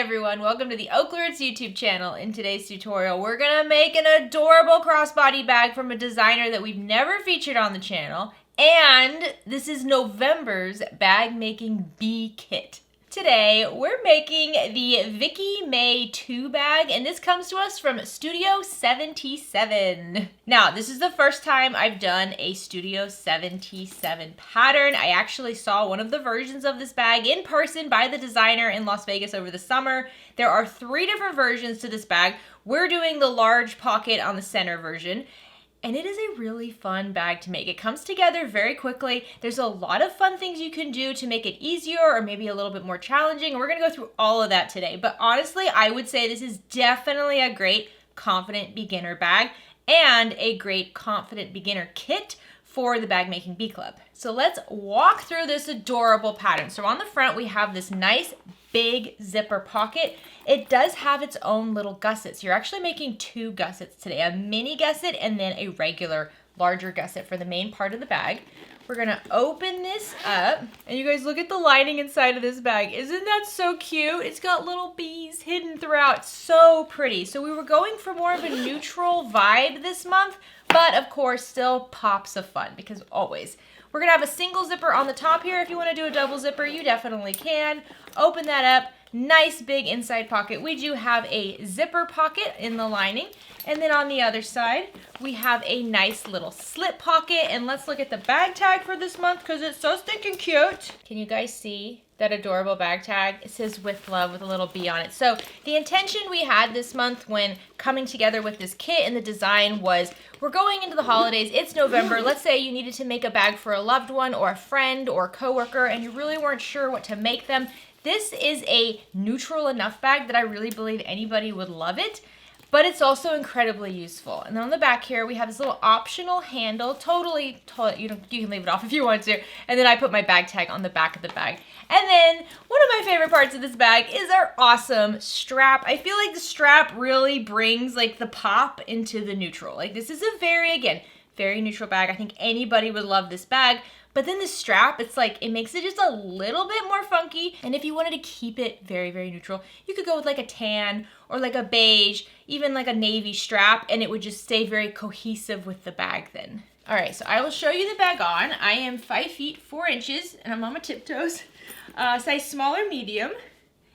everyone, welcome to the OklaRoots YouTube channel. In today's tutorial, we're gonna make an adorable crossbody bag from a designer that we've never featured on the channel, and this is November's bag making bee kit. Today, we're making the Vickey May 2 bag, and this comes to us from Studio 77. Now, this is the first time I've done a Studio 77 pattern. I actually saw one of the versions of this bag in person by the designer in Las Vegas over the summer. There are 3 different versions to this bag. We're doing the large pocket on the center version. And it is a really fun bag to make. It comes together very quickly. There's a lot of fun things you can do to make it easier or maybe a little bit more challenging. And we're gonna go through all of that today. But honestly, I would say this is definitely a great confident beginner bag and a great confident beginner kit for the Bag Making Bee Club. So let's walk through this adorable pattern. So on the front, we have this nice big zipper pocket. It does have its own little gussets. You're actually making 2 gussets today, a mini gusset and then a regular larger gusset for the main part of the bag. We're gonna open this up, and you guys look at the lining inside of this bag. Isn't that so cute? It's got little bees hidden throughout. So pretty. So we were going for more of a neutral vibe this month, but of course still pops of fun, because always. We're gonna have a single zipper on the top here. If you wanna do a double zipper, you definitely can. Open that up, nice big inside pocket. We do have a zipper pocket in the lining. And then on the other side, we have a nice little slip pocket. And let's look at the bag tag for this month because it's so stinking cute. Can you guys see that adorable bag tag? It says "with love" with a little bee on it. So the intention we had this month when coming together with this kit and the design was, we're going into the holidays, it's November. Let's say you needed to make a bag for a loved one or a friend or a coworker and you really weren't sure what to make them. This is a neutral enough bag that I really believe anybody would love it, but it's also incredibly useful. And then on the back here, we have this little optional handle, totally, you can leave it off if you want to. And then I put my bag tag on the back of the bag. And then one of my favorite parts of this bag is our awesome strap. I feel like the strap really brings like the pop into the neutral. Like this is a very neutral bag. I think anybody would love this bag. But then the strap, it's like, it makes it just a little bit more funky. And if you wanted to keep it very, very neutral, you could go with like a tan or like a beige, even like a navy strap, and it would just stay very cohesive with the bag then. All right, so I will show you the bag on. I am 5 feet 4 inches and I'm on my tiptoes. Size smaller, medium.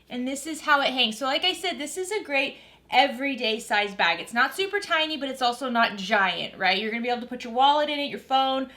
And this is how it hangs. So like I said, this is a great everyday size bag. It's not super tiny, but it's also not giant, right? You're gonna be able to put your wallet in it, your phone,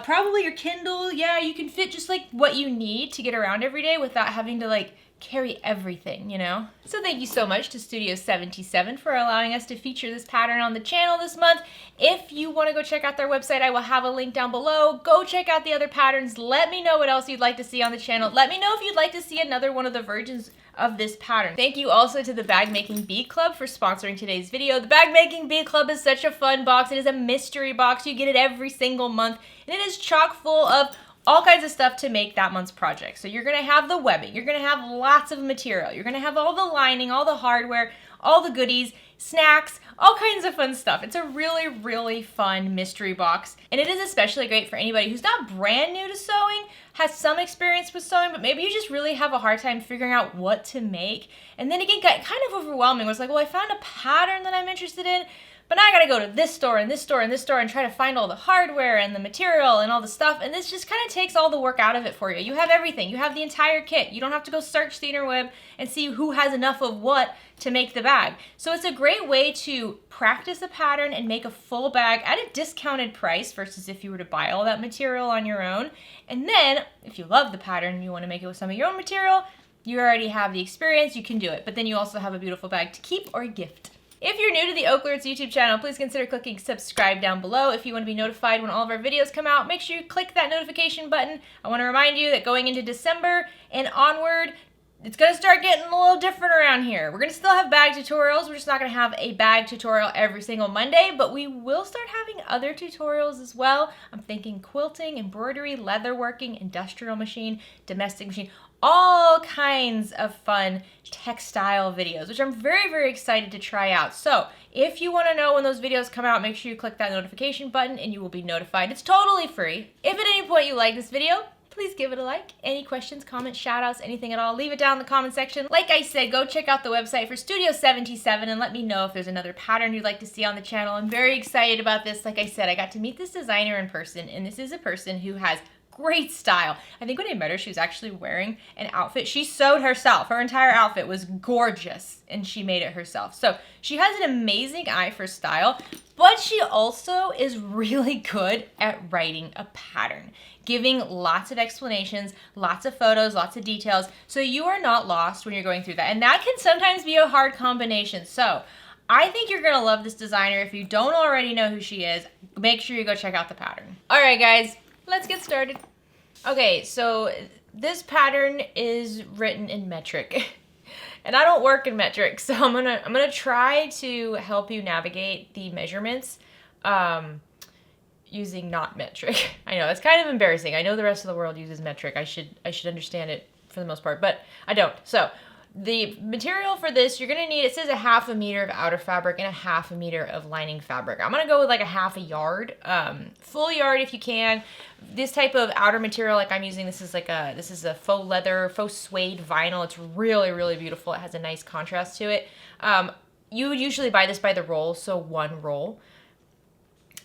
probably your Kindle. Yeah, you can fit just like what you need to get around every day without having to like carry everything, you know? So thank you so much to Studio 77 for allowing us to feature this pattern on the channel this month. If you want to go check out their website, I will have a link down below. Go check out the other patterns. Let me know what else you'd like to see on the channel. Let me know if you'd like to see another one of the versions of this pattern. Thank you also to the Bag Making Bee Club for sponsoring today's video. The Bag Making Bee Club is such a fun box. It is a mystery box. You get it every single month, and it is chock full of all kinds of stuff to make that month's project. So you're gonna have the webbing, you're gonna have lots of material, you're gonna have all the lining, all the hardware, all the goodies, snacks, all kinds of fun stuff. It's a really, really fun mystery box. And it is especially great for anybody who's not brand new to sewing, has some experience with sewing, but maybe you just really have a hard time figuring out what to make. And then it can get kind of overwhelming. It's like, well, I found a pattern that I'm interested in, but now I gotta go to this store and this store and this store and try to find all the hardware and the material and all the stuff. And this just kind of takes all the work out of it for you. You have everything. You have the entire kit. You don't have to go search the interweb and see who has enough of what to make the bag. So it's a great way to practice a pattern and make a full bag at a discounted price versus if you were to buy all that material on your own. And then if you love the pattern and you want to make it with some of your own material, you already have the experience, you can do it. But then you also have a beautiful bag to keep or gift. If you're new to the OklaRoots YouTube channel, please consider clicking subscribe down below. If you want to be notified when all of our videos come out, make sure you click that notification button. I want to remind you that going into December and onward, it's going to start getting a little different around here. We're going to still have bag tutorials. We're just not going to have a bag tutorial every single Monday, but we will start having other tutorials as well. I'm thinking quilting, embroidery, leatherworking, industrial machine, domestic machine, all kinds of fun textile videos, which I'm very, very excited to try out. So if you want to know when those videos come out, make sure you click that notification button and you will be notified. It's totally free. If at any point you like this video, please give it a like. Any questions, comments, shout outs, anything at all, leave it down in the comment section. Like I said, go check out the website for Studio 77 and let me know if there's another pattern you'd like to see on the channel. I'm very excited about this. Like I said, I got to meet this designer in person, and this is a person who has great style. I think when I met her, she was actually wearing an outfit she sewed herself. Her entire outfit was gorgeous, and she made it herself. So she has an amazing eye for style, but she also is really good at writing a pattern, giving lots of explanations, lots of photos, lots of details, so you are not lost when you're going through that. And that can sometimes be a hard combination. So I think you're gonna love this designer. If you don't already know who she is, make sure you go check out the pattern. All right, guys, let's get started. Okay, so this pattern is written in metric, and I don't work in metric, so I'm gonna try to help you navigate the measurements using not metric. I know it's kind of embarrassing. I know the rest of the world uses metric. I should understand it for the most part, but I don't. So the material for this, you're gonna need, it says a 1/2 meter of outer fabric and a 1/2 meter of lining fabric. I'm gonna go with like a 1/2 yard, full yard if you can. This type of outer material like I'm using, this is a faux leather, faux suede vinyl. It's really, really beautiful. It has a nice contrast to it. You would usually buy this by the roll, so 1 roll.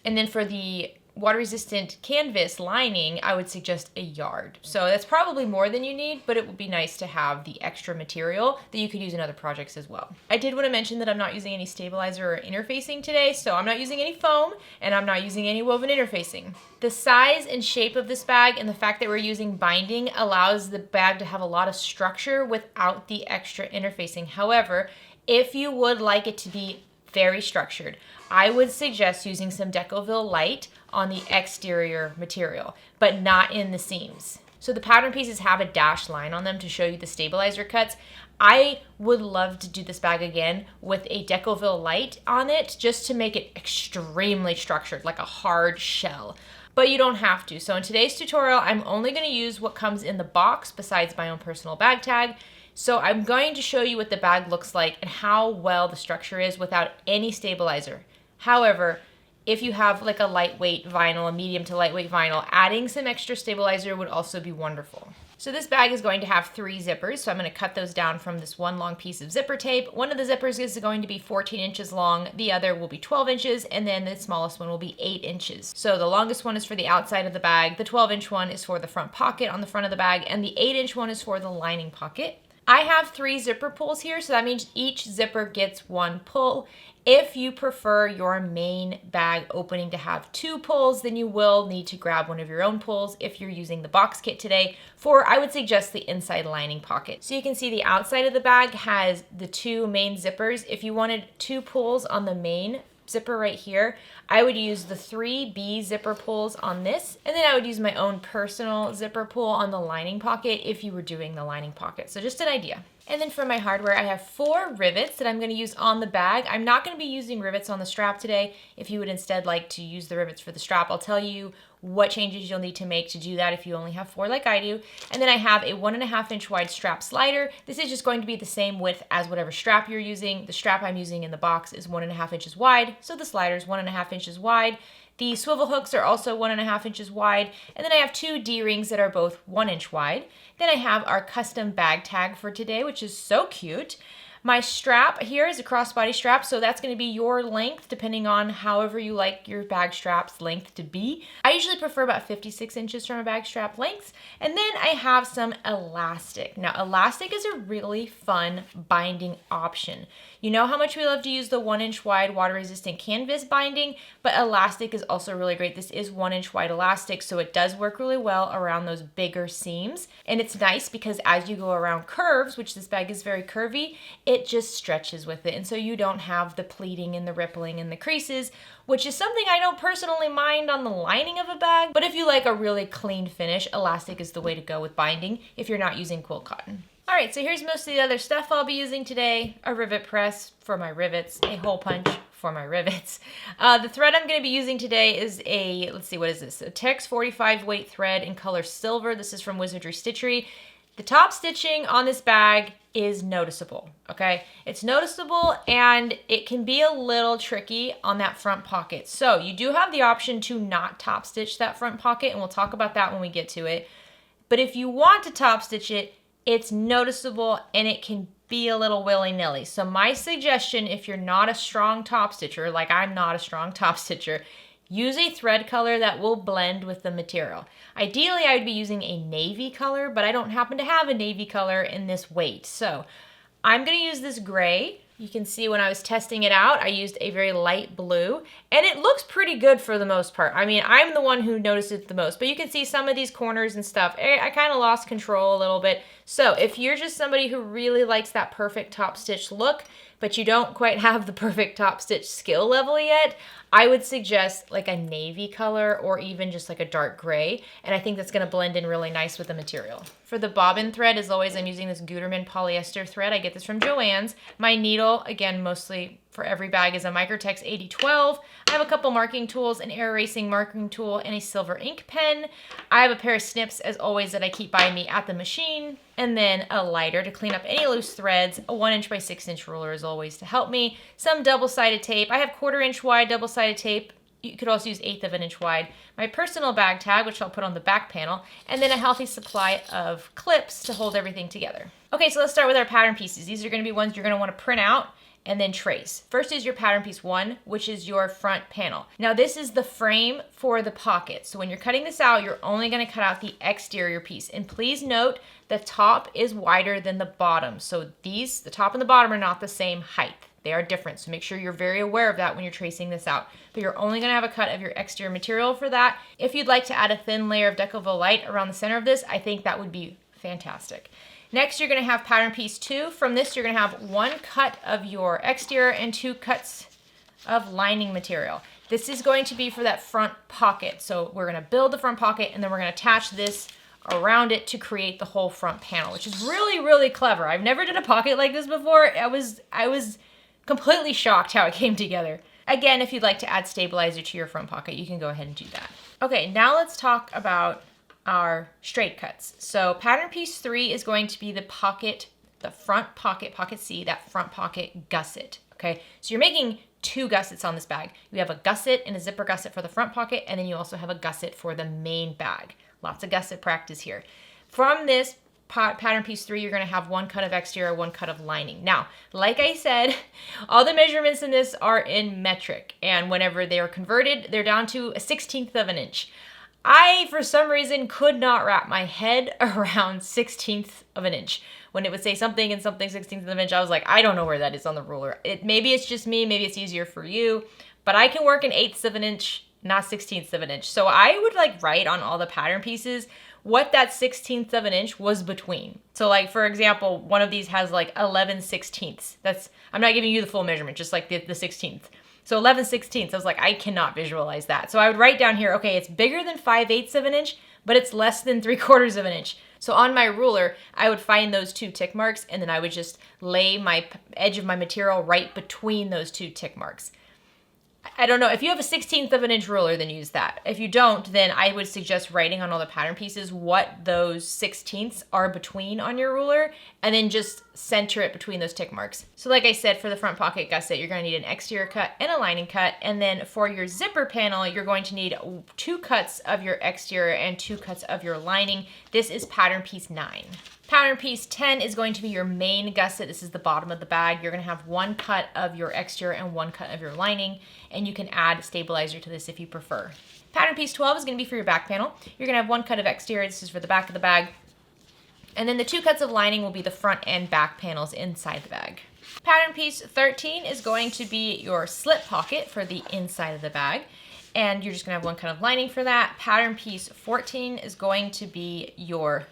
And then for the water-resistant canvas lining, I would suggest a yard. So that's probably more than you need, but it would be nice to have the extra material that you could use in other projects as well. I did want to mention that I'm not using any stabilizer or interfacing today, so I'm not using any foam, and I'm not using any woven interfacing. The size and shape of this bag and the fact that we're using binding allows the bag to have a lot of structure without the extra interfacing. However, if you would like it to be very structured, I would suggest using some Decovil Light on the exterior material, but not in the seams. So the pattern pieces have a dashed line on them to show you the stabilizer cuts. I would love to do this bag again with a Decovil Light on it just to make it extremely structured, like a hard shell. But you don't have to. So in today's tutorial, I'm only going to use what comes in the box besides my own personal bag tag. So I'm going to show you what the bag looks like and how well the structure is without any stabilizer. However, if you have like a lightweight vinyl, a medium to lightweight vinyl, adding some extra stabilizer would also be wonderful. So this bag is going to have 3 zippers, so I'm going to cut those down from this one long piece of zipper tape. One of the zippers is going to be 14 inches long, the other will be 12 inches, and then the smallest one will be 8 inches. So the longest one is for the outside of the bag, the 12-inch one is for the front pocket on the front of the bag, and the 8-inch one is for the lining pocket. I have 3 zipper pulls here, so that means each zipper gets 1 pull. If you prefer your main bag opening to have 2 pulls, then you will need to grab one of your own pulls if you're using the box kit today for, I would suggest, the inside lining pocket. So you can see the outside of the bag has the 2 main zippers. If you wanted 2 pulls on the main zipper right here, I would use the 3B zipper pulls on this, and then I would use my own personal zipper pull on the lining pocket if you were doing the lining pocket. So just an idea. And then for my hardware, I have 4 rivets that I'm going to use on the bag. I'm not going to be using rivets on the strap today. If you would instead like to use the rivets for the strap, I'll tell you what changes you'll need to make to do that if you only have 4 like I do. And then I have a 1.5 inch wide strap slider. This is just going to be the same width as whatever strap you're using. The strap I'm using in the box is 1.5 inches wide, so the slider is 1.5 inches wide. The swivel hooks are also 1.5 inches wide, and then I have 2 D-rings that are both 1 inch wide. Then I have our custom bag tag for today, which is so cute. My strap here is a crossbody strap, so that's going to be your length depending on however you like your bag strap's length to be. I usually prefer about 56 inches from a bag strap length. And then I have some elastic. Now elastic is a really fun binding option. You know how much we love to use the 1 inch wide water resistant canvas binding, but elastic is also really great. This is 1 inch wide elastic, so it does work really well around those bigger seams. And it's nice because as you go around curves, which this bag is very curvy, it just stretches with it. And so you don't have the pleating and the rippling and the creases, which is something I don't personally mind on the lining of a bag. But if you like a really clean finish, elastic is the way to go with binding if you're not using quilt cotton. All right, so here's most of the other stuff I'll be using today. A rivet press for my rivets, a hole punch for my rivets. The thread I'm going to be using today is a, let's see, what is this? A Tex 45 weight thread in color silver. This is from Wizardry Stitchery. The top stitching on this bag is noticeable, okay? It's noticeable and it can be a little tricky on that front pocket. So you do have the option to not top stitch that front pocket, and we'll talk about that when we get to it. But if you want to top stitch it, it's noticeable and it can be a little willy-nilly. So my suggestion, if you're not a strong top stitcher, like I'm not a strong top stitcher, use a thread color that will blend with the material. Ideally, I would be using a navy color, but I don't happen to have a navy color in this weight. So I'm gonna use this gray. You can see when I was testing it out, I used a very light blue, and it looks pretty good for the most part. I mean, I'm the one who noticed it the most, but you can see some of these corners and stuff. I kind of lost control a little bit. So if you're just somebody who really likes that perfect top stitch look, but you don't quite have the perfect top stitch skill level yet, I would suggest like a navy color or even just like a dark gray. And I think that's gonna blend in really nice with the material. For the bobbin thread, as always, I'm using this Gutermann polyester thread. I get this from Joann's. My needle, again, mostly for every bag, is a Microtex 8012. I have a couple marking tools, an air erasing marking tool, and a silver ink pen. I have a pair of snips, as always, that I keep by me at the machine, and then a lighter to clean up any loose threads, a 1" by 6" ruler, as always, to help me, some double-sided tape. I have 1/4 inch wide double-sided tape. You could also use 1/8 inch wide. My personal bag tag, which I'll put on the back panel, and then a healthy supply of clips to hold everything together. Okay, so let's start with our pattern pieces. These are gonna be ones you're gonna wanna print out and then trace. First is your pattern piece 1, which is your front panel. Now this is the frame for the pocket. So when you're cutting this out, you're only gonna cut out the exterior piece. And please note, the top is wider than the bottom. So these, the top and the bottom, are not the same height. They are different, so make sure you're very aware of that when you're tracing this out. But you're only gonna have a cut of your exterior material for that. If you'd like to add a thin layer of Decovil light around the center of this, I think that would be fantastic. Next, you're gonna have pattern piece 2. From this, you're gonna have 1 cut of your exterior and 2 cuts of lining material. This is going to be for that front pocket. So we're gonna build the front pocket and then we're gonna attach this around it to create the whole front panel, which is really, really clever. I've never done a pocket like this before. I was completely shocked how it came together. Again, if you'd like to add stabilizer to your front pocket, you can go ahead and do that. Okay, now let's talk about our straight cuts. So pattern piece 3 is going to be the pocket, the front pocket, pocket C, that front pocket gusset, okay? So you're making 2 gussets on this bag. You have a gusset and a zipper gusset for the front pocket, and then you also have a gusset for the main bag. Lots of gusset practice here. From this pattern piece 3, you're gonna have 1 cut of exterior, 1 cut of lining. Now, like I said, all the measurements in this are in metric, and whenever they are converted, they're down to a 1/16 of an inch. I, for some reason, could not wrap my head around 1/16 of an inch. When it would say something and something 1/16 of an inch, I was like, I don't know where that is on the ruler. Maybe it's just me, maybe it's easier for you, but I can work an 1/8 of an inch, not 1/16 of an inch. So I would like write on all the pattern pieces what that 1/16 of an inch was between. So like, for example, one of these has like 11/16. That's, I'm not giving you the full measurement, just like the 16th. So 11/16. I was like, I cannot visualize that. So I would write down here, okay, it's bigger than 5/8 of an inch, but it's less than 3/4 of an inch. So on my ruler, I would find those 2 tick marks, and then I would just lay my edge of my material right between those 2 tick marks. I don't know, if you have a 1/16 of an inch ruler, then use that. If you don't, then I would suggest writing on all the pattern pieces what those 1/16 are between on your ruler, and then just center it between those tick marks. So like I said, for the front pocket gusset, you're gonna need an exterior cut and a lining cut, and then for your zipper panel, you're going to need 2 cuts of your exterior and 2 cuts of your lining. This is pattern piece 9. Pattern piece 10 is going to be your main gusset. This is the bottom of the bag. You're gonna have 1 cut of your exterior and 1 cut of your lining, and you can add stabilizer to this if you prefer. Pattern piece 12 is gonna be for your back panel. You're gonna have 1 cut of exterior. This is for the back of the bag. And then the 2 cuts of lining will be the front and back panels inside the bag. Pattern piece 13 is going to be your slip pocket for the inside of the bag. And you're just gonna have 1 cut of lining for that. Pattern piece 14 is going to be your,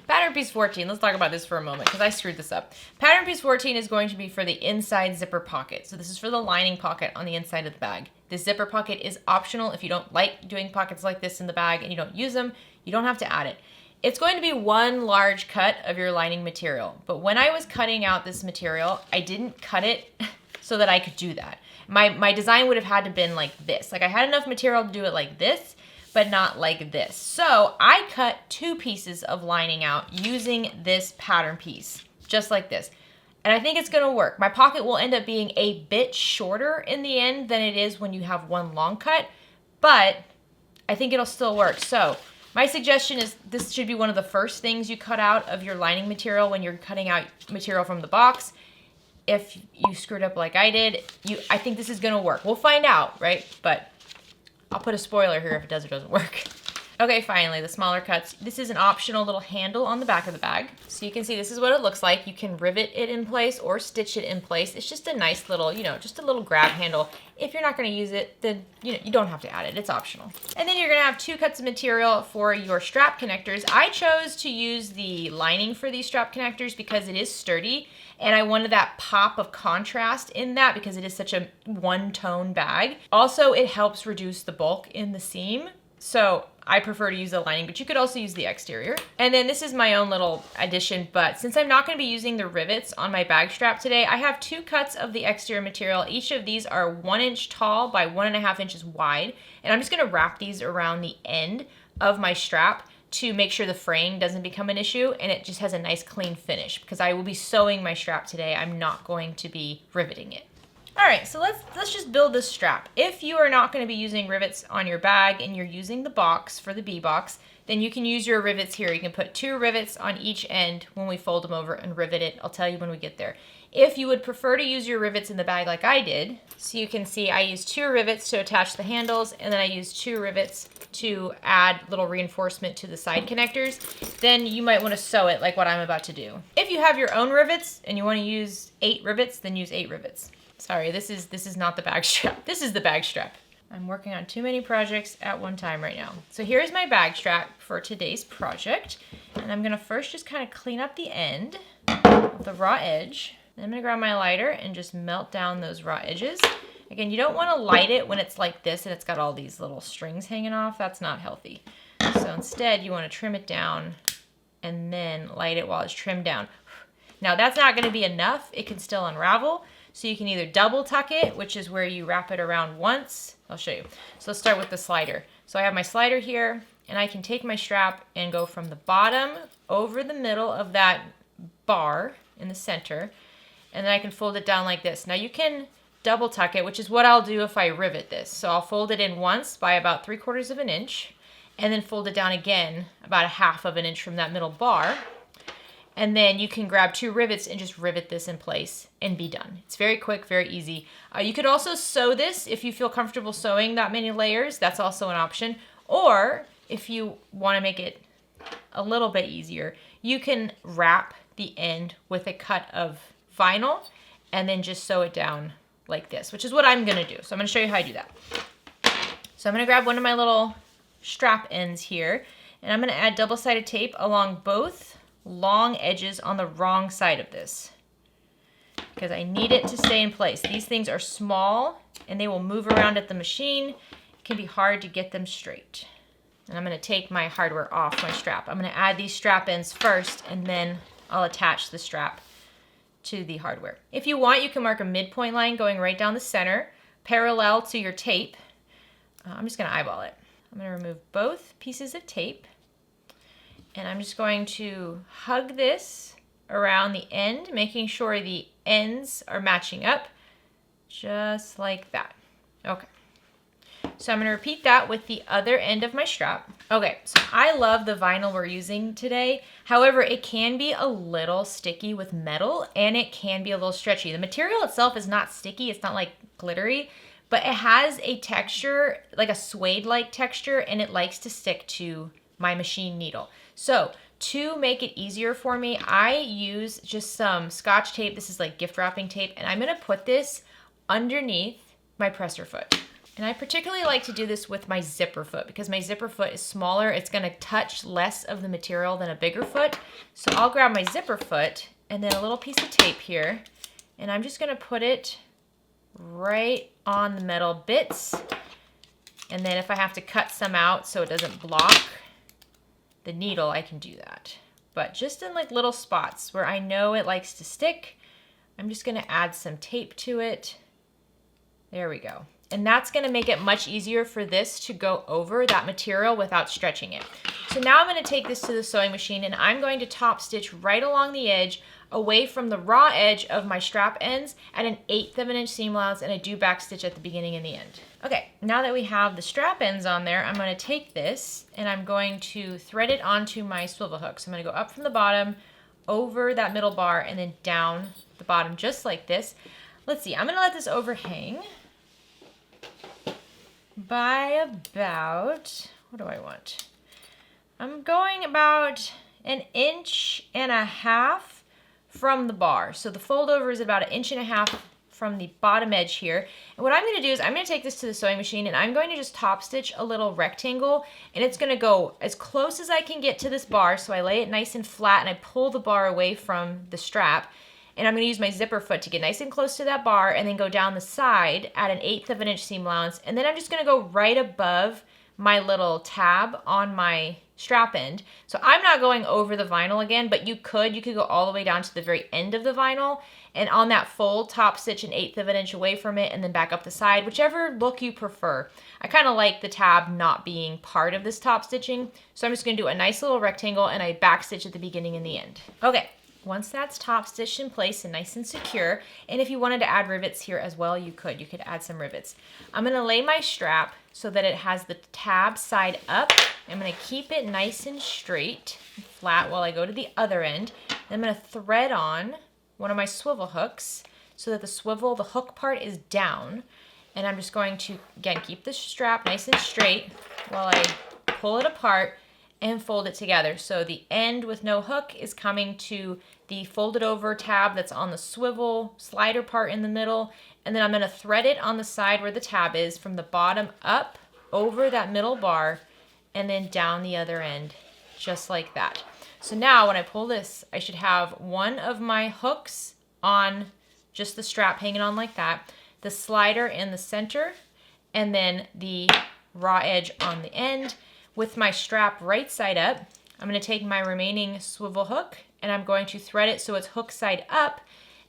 pattern piece 14, let's talk about this for a moment because I screwed this up. Pattern piece 14 is going to be for the inside zipper pocket. So this is for the lining pocket on the inside of the bag. This zipper pocket is optional. If you don't like doing pockets like this in the bag and you don't use them, you don't have to add it. It's going to be 1 large cut of your lining material. But when I was cutting out this material, I didn't cut it so that I could do that. My design would have had to been like this. Like I had enough material to do it like this, but not like this. So I cut 2 pieces of lining out using this pattern piece, just like this. And I think it's gonna work. My pocket will end up being a bit shorter in the end than it is when you have 1 long cut, but I think it'll still work. So My suggestion is this should be one of the first things you cut out of your lining material when you're cutting out material from the box. If you screwed up like I did, I think this is gonna work. We'll find out, right? But I'll put a spoiler here if it does or doesn't work. Okay, finally, the smaller cuts. This is an optional little handle on the back of the bag. So you can see this is what it looks like. You can rivet it in place or stitch it in place. It's just a nice little, just a little grab handle. If you're not gonna use it, then you don't have to add it, it's optional. And then you're gonna have 2 cuts of material for your strap connectors. I chose to use the lining for these strap connectors because it is sturdy, and I wanted that pop of contrast in that because it is such a one-tone bag. Also, it helps reduce the bulk in the seam. So I prefer to use the lining, but you could also use the exterior. And then this is my own little addition, but since I'm not gonna be using the rivets on my bag strap today, I have 2 cuts of the exterior material. Each of these are 1 inch tall by 1.5 inches wide. And I'm just gonna wrap these around the end of my strap to make sure the fraying doesn't become an issue and it just has a nice clean finish because I will be sewing my strap today. I'm not going to be riveting it. All right, so let's just build this strap. If you are not going to be using rivets on your bag and you're using the box for the B box, then you can use your rivets here. You can put 2 rivets on each end when we fold them over and rivet it. I'll tell you when we get there. If you would prefer to use your rivets in the bag like I did, so you can see I used 2 rivets to attach the handles, and then I used 2 rivets to add little reinforcement to the side connectors, then you might want to sew it like what I'm about to do. If you have your own rivets and you want to use 8 rivets, then use 8 rivets. Sorry, this is not the bag strap. This is the bag strap. I'm working on too many projects at one time right now. So here's my bag strap for today's project. And I'm gonna first just kind of clean up the end with the raw edge. Then I'm gonna grab my lighter and just melt down those raw edges. Again, you don't wanna light it when it's like this and it's got all these little strings hanging off. That's not healthy. So instead, you wanna trim it down and then light it while it's trimmed down. Now that's not gonna be enough. It can still unravel. So you can either double tuck it, which is where you wrap it around once. I'll show you. So let's start with the slider. So I have my slider here, and I can take my strap and go from the bottom over the middle of that bar in the center, and then I can fold it down like this. Now you can double tuck it, which is what I'll do if I rivet this. So I'll fold it in once by about 3/4 of an inch, and then fold it down again about 1/2 of an inch from that middle bar. And then you can grab 2 rivets and just rivet this in place and be done. It's very quick, very easy. You could also sew this if you feel comfortable sewing that many layers. That's also an option. Or if you want to make it a little bit easier, you can wrap the end with a cut of vinyl and then just sew it down like this, which is what I'm going to do. So I'm going to show you how I do that. So I'm going to grab one of my little strap ends here, and I'm going to add double-sided tape along both long edges on the wrong side of this because I need it to stay in place. These things are small and they will move around at the machine. It can be hard to get them straight. And I'm going to take my hardware off my strap. I'm going to add these strap ends first and then I'll attach the strap to the hardware. If you want, you can mark a midpoint line going right down the center parallel to your tape. I'm just going to eyeball it. I'm going to remove both pieces of tape. And I'm just going to hug this around the end, making sure the ends are matching up, just like that. Okay. So I'm going to repeat that with the other end of my strap. Okay, so I love the vinyl we're using today. However, it can be a little sticky with metal, and it can be a little stretchy. The material itself is not sticky. It's not like glittery, but it has a texture, like a suede-like texture, and it likes to stick to my machine needle. So to make it easier for me, I use just some Scotch tape. This is like gift wrapping tape, and I'm gonna put this underneath my presser foot. And I particularly like to do this with my zipper foot because my zipper foot is smaller. It's gonna touch less of the material than a bigger foot. So I'll grab my zipper foot and then a little piece of tape here, and I'm just gonna put it right on the metal bits. And then if I have to cut some out so it doesn't block the needle, I can do that. But just in like little spots where I know it likes to stick, I'm just gonna add some tape to it. There we go. And that's gonna make it much easier for this to go over that material without stretching it. So now I'm gonna take this to the sewing machine and I'm going to top stitch right along the edge away from the raw edge of my strap ends at an 1/8 of an inch seam allowance, and I do back stitch at the beginning and the end. Okay, now that we have the strap ends on there, I'm going to take this and I'm going to thread it onto my swivel hook. So I'm going to go up from the bottom, over that middle bar, and then down the bottom just like this. Let's see, I'm going to let this overhang by about, what do I want? I'm going about 1.5 inches from the bar. So the fold over is about 1.5 inches from the bottom edge here. And what I'm going to do is I'm going to take this to the sewing machine and I'm going to just top stitch a little rectangle, and it's going to go as close as I can get to this bar. So I lay it nice and flat and I pull the bar away from the strap, and I'm going to use my zipper foot to get nice and close to that bar and then go down the side at 1/8 of an inch seam allowance. And then I'm just going to go right above my little tab on my strap end. So I'm not going over the vinyl again, but you could go all the way down to the very end of the vinyl, and on that fold, top stitch 1/8 of an inch away from it and then back up the side, whichever look you prefer. I kind of like the tab not being part of this top stitching, so I'm just going to do a nice little rectangle and I back stitch at the beginning and the end. Okay, once that's top stitched in place and nice and secure, and if you wanted to add rivets here as well, you could add some rivets. I'm going to lay my strap so that it has the tab side up. I'm going to keep it nice and straight and flat while I go to the other end. Then I'm going to thread on one of my swivel hooks so that the hook part is down. And I'm just going to, again, keep the strap nice and straight while I pull it apart and fold it together. So the end with no hook is coming to the folded over tab that's on the swivel slider part in the middle. And then I'm going to thread it on the side where the tab is from the bottom up over that middle bar and then down the other end, just like that. So now when I pull this, I should have one of my hooks on just the strap hanging on like that, the slider in the center, and then the raw edge on the end. With my strap right side up, I'm going to take my remaining swivel hook and I'm going to thread it so it's hook side up,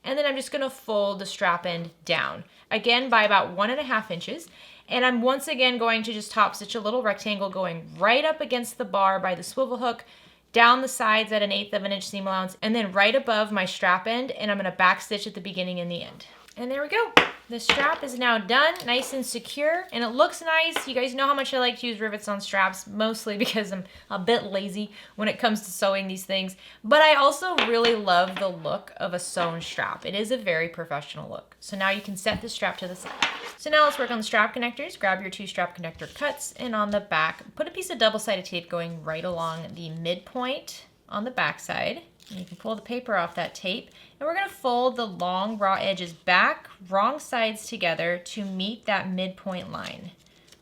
and then I'm just going to fold the strap end down, again by about 1.5 inches. And I'm once again going to just top stitch a little rectangle going right up against the bar by the swivel hook, down the sides at 1/8 of an inch seam allowance, and then right above my strap end, and I'm going to back stitch at the beginning and the end. And there we go. The strap is now done, nice and secure, and it looks nice. You guys know how much I like to use rivets on straps, mostly because I'm a bit lazy when it comes to sewing these things. But I also really love the look of a sewn strap. It is a very professional look. So now you can set the strap to the side. So now let's work on the strap connectors. Grab your 2 strap connector cuts, and on the back, put a piece of double-sided tape going right along the midpoint on the back side. And you can pull the paper off that tape, and we're going to fold the long raw edges back, wrong sides together to meet that midpoint line.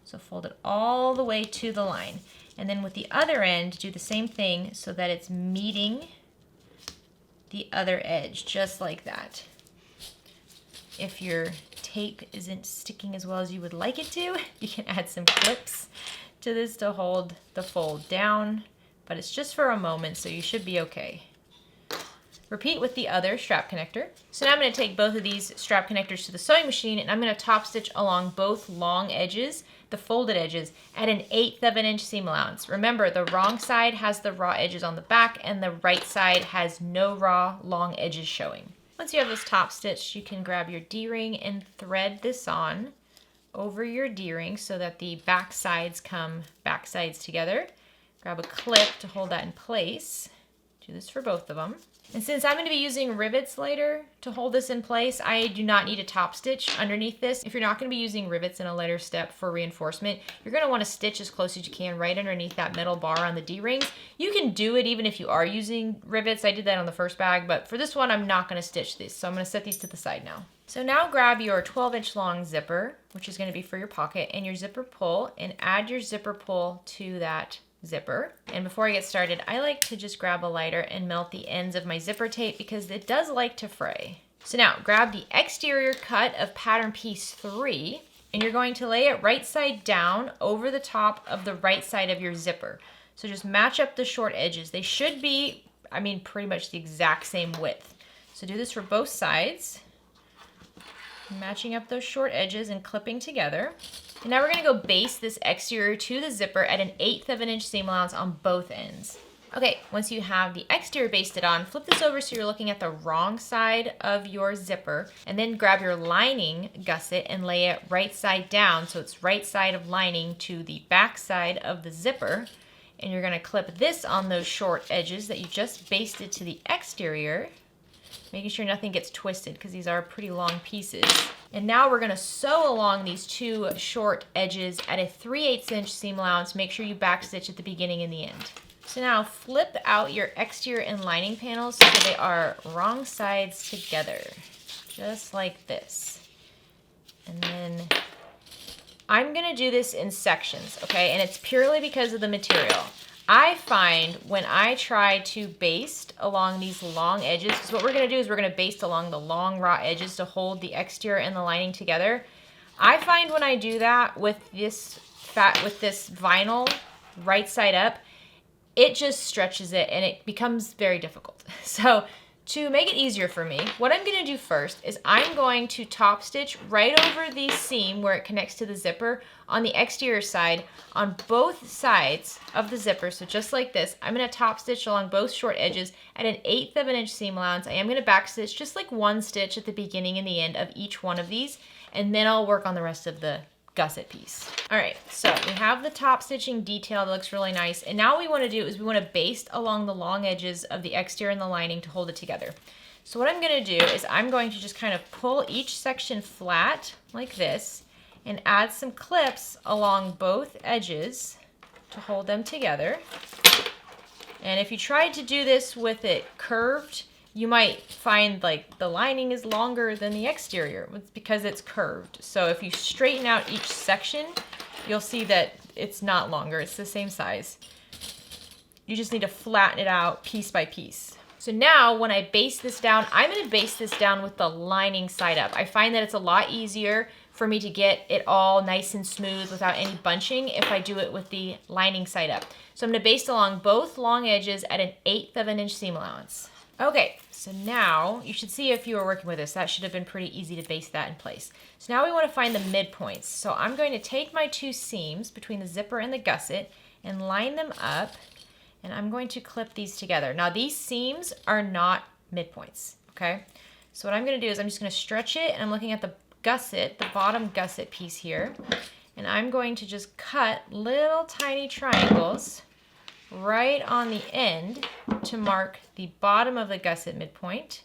So fold it all the way to the line, and then with the other end do the same thing so that it's meeting the other edge, just like that. If your tape isn't sticking as well as you would like it to, you can add some clips to this to hold the fold down, but it's just for a moment, so you should be okay. Repeat with the other strap connector. So now I'm going to take both of these strap connectors to the sewing machine, and I'm going to top stitch along both long edges, the folded edges, at 1/8 of an inch seam allowance. Remember, the wrong side has the raw edges on the back, and the right side has no raw long edges showing. Once you have this top stitched, you can grab your D-ring and thread this on over your D-ring so that the back sides come back sides together. Grab a clip to hold that in place. Do this for both of them. And since I'm going to be using rivets later to hold this in place, I do not need a top stitch underneath this. If you're not going to be using rivets in a later step for reinforcement, you're going to want to stitch as close as you can right underneath that middle bar on the D-rings. You can do it even if you are using rivets. I did that on the first bag, but for this one, I'm not going to stitch these. So I'm going to set these to the side now. So now grab your 12-inch long zipper, which is going to be for your pocket, and your zipper pull, and add your zipper pull to that zipper. And before I get started, I like to just grab a lighter and melt the ends of my zipper tape because it does like to fray. So now grab the exterior cut of pattern piece 3, and you're going to lay it right side down over the top of the right side of your zipper. So just match up the short edges. They should be, pretty much the exact same width. So do this for both sides, matching up those short edges and clipping together. And now we're going to go base this exterior to the zipper at 1/8 of an inch seam allowance on both ends. Okay, once you have the exterior basted on, flip this over so you're looking at the wrong side of your zipper, and then grab your lining gusset and lay it right side down so it's right side of lining to the back side of the zipper. And you're gonna clip this on those short edges that you just basted to the exterior, making sure nothing gets twisted because these are pretty long pieces. And now we're gonna sew along these two short edges at a 3/8 inch seam allowance. Make sure you backstitch at the beginning and the end. So now flip out your exterior and lining panels so they are wrong sides together, just like this. And then I'm gonna do this in sections, okay? And it's purely because of the material. I find when I try to baste along these long edges, because what we're gonna do is we're gonna baste along the long raw edges to hold the exterior and the lining together. I find when I do that with this vinyl right side up, it just stretches it and it becomes very difficult. So to make it easier for me, what I'm gonna do first is I'm going to top stitch right over the seam where it connects to the zipper on the exterior side on both sides of the zipper. So just like this, I'm gonna top stitch along both short edges at an 1/8 of an inch seam allowance. I am gonna back stitch just like one stitch at the beginning and the end of each one of these, and then I'll work on the rest of the gusset piece. All right, so we have the top stitching detail that looks really nice. And now what we want to do is we want to baste along the long edges of the exterior and the lining to hold it together. So what I'm going to do is I'm going to just kind of pull each section flat like this and add some clips along both edges to hold them together. And if you tried to do this with it curved, you might find like the lining is longer than the exterior. It's because it's curved. So if you straighten out each section, you'll see that it's not longer. It's the same size. You just need to flatten it out piece by piece. So now when I baste this down, I'm gonna baste this down with the lining side up. I find that it's a lot easier for me to get it all nice and smooth without any bunching if I do it with the lining side up. So I'm gonna baste along both long edges at an 1/8 of an inch seam allowance. Okay, so now you should see if you were working with this, that should have been pretty easy to baste that in place. So now we want to find the midpoints. So I'm going to take my two seams between the zipper and the gusset and line them up, and I'm going to clip these together. Now these seams are not midpoints, okay? So what I'm going to do is I'm just going to stretch it, and I'm looking at the gusset, the bottom gusset piece here, and I'm going to just cut little tiny triangles right on the end to mark the bottom of the gusset midpoint.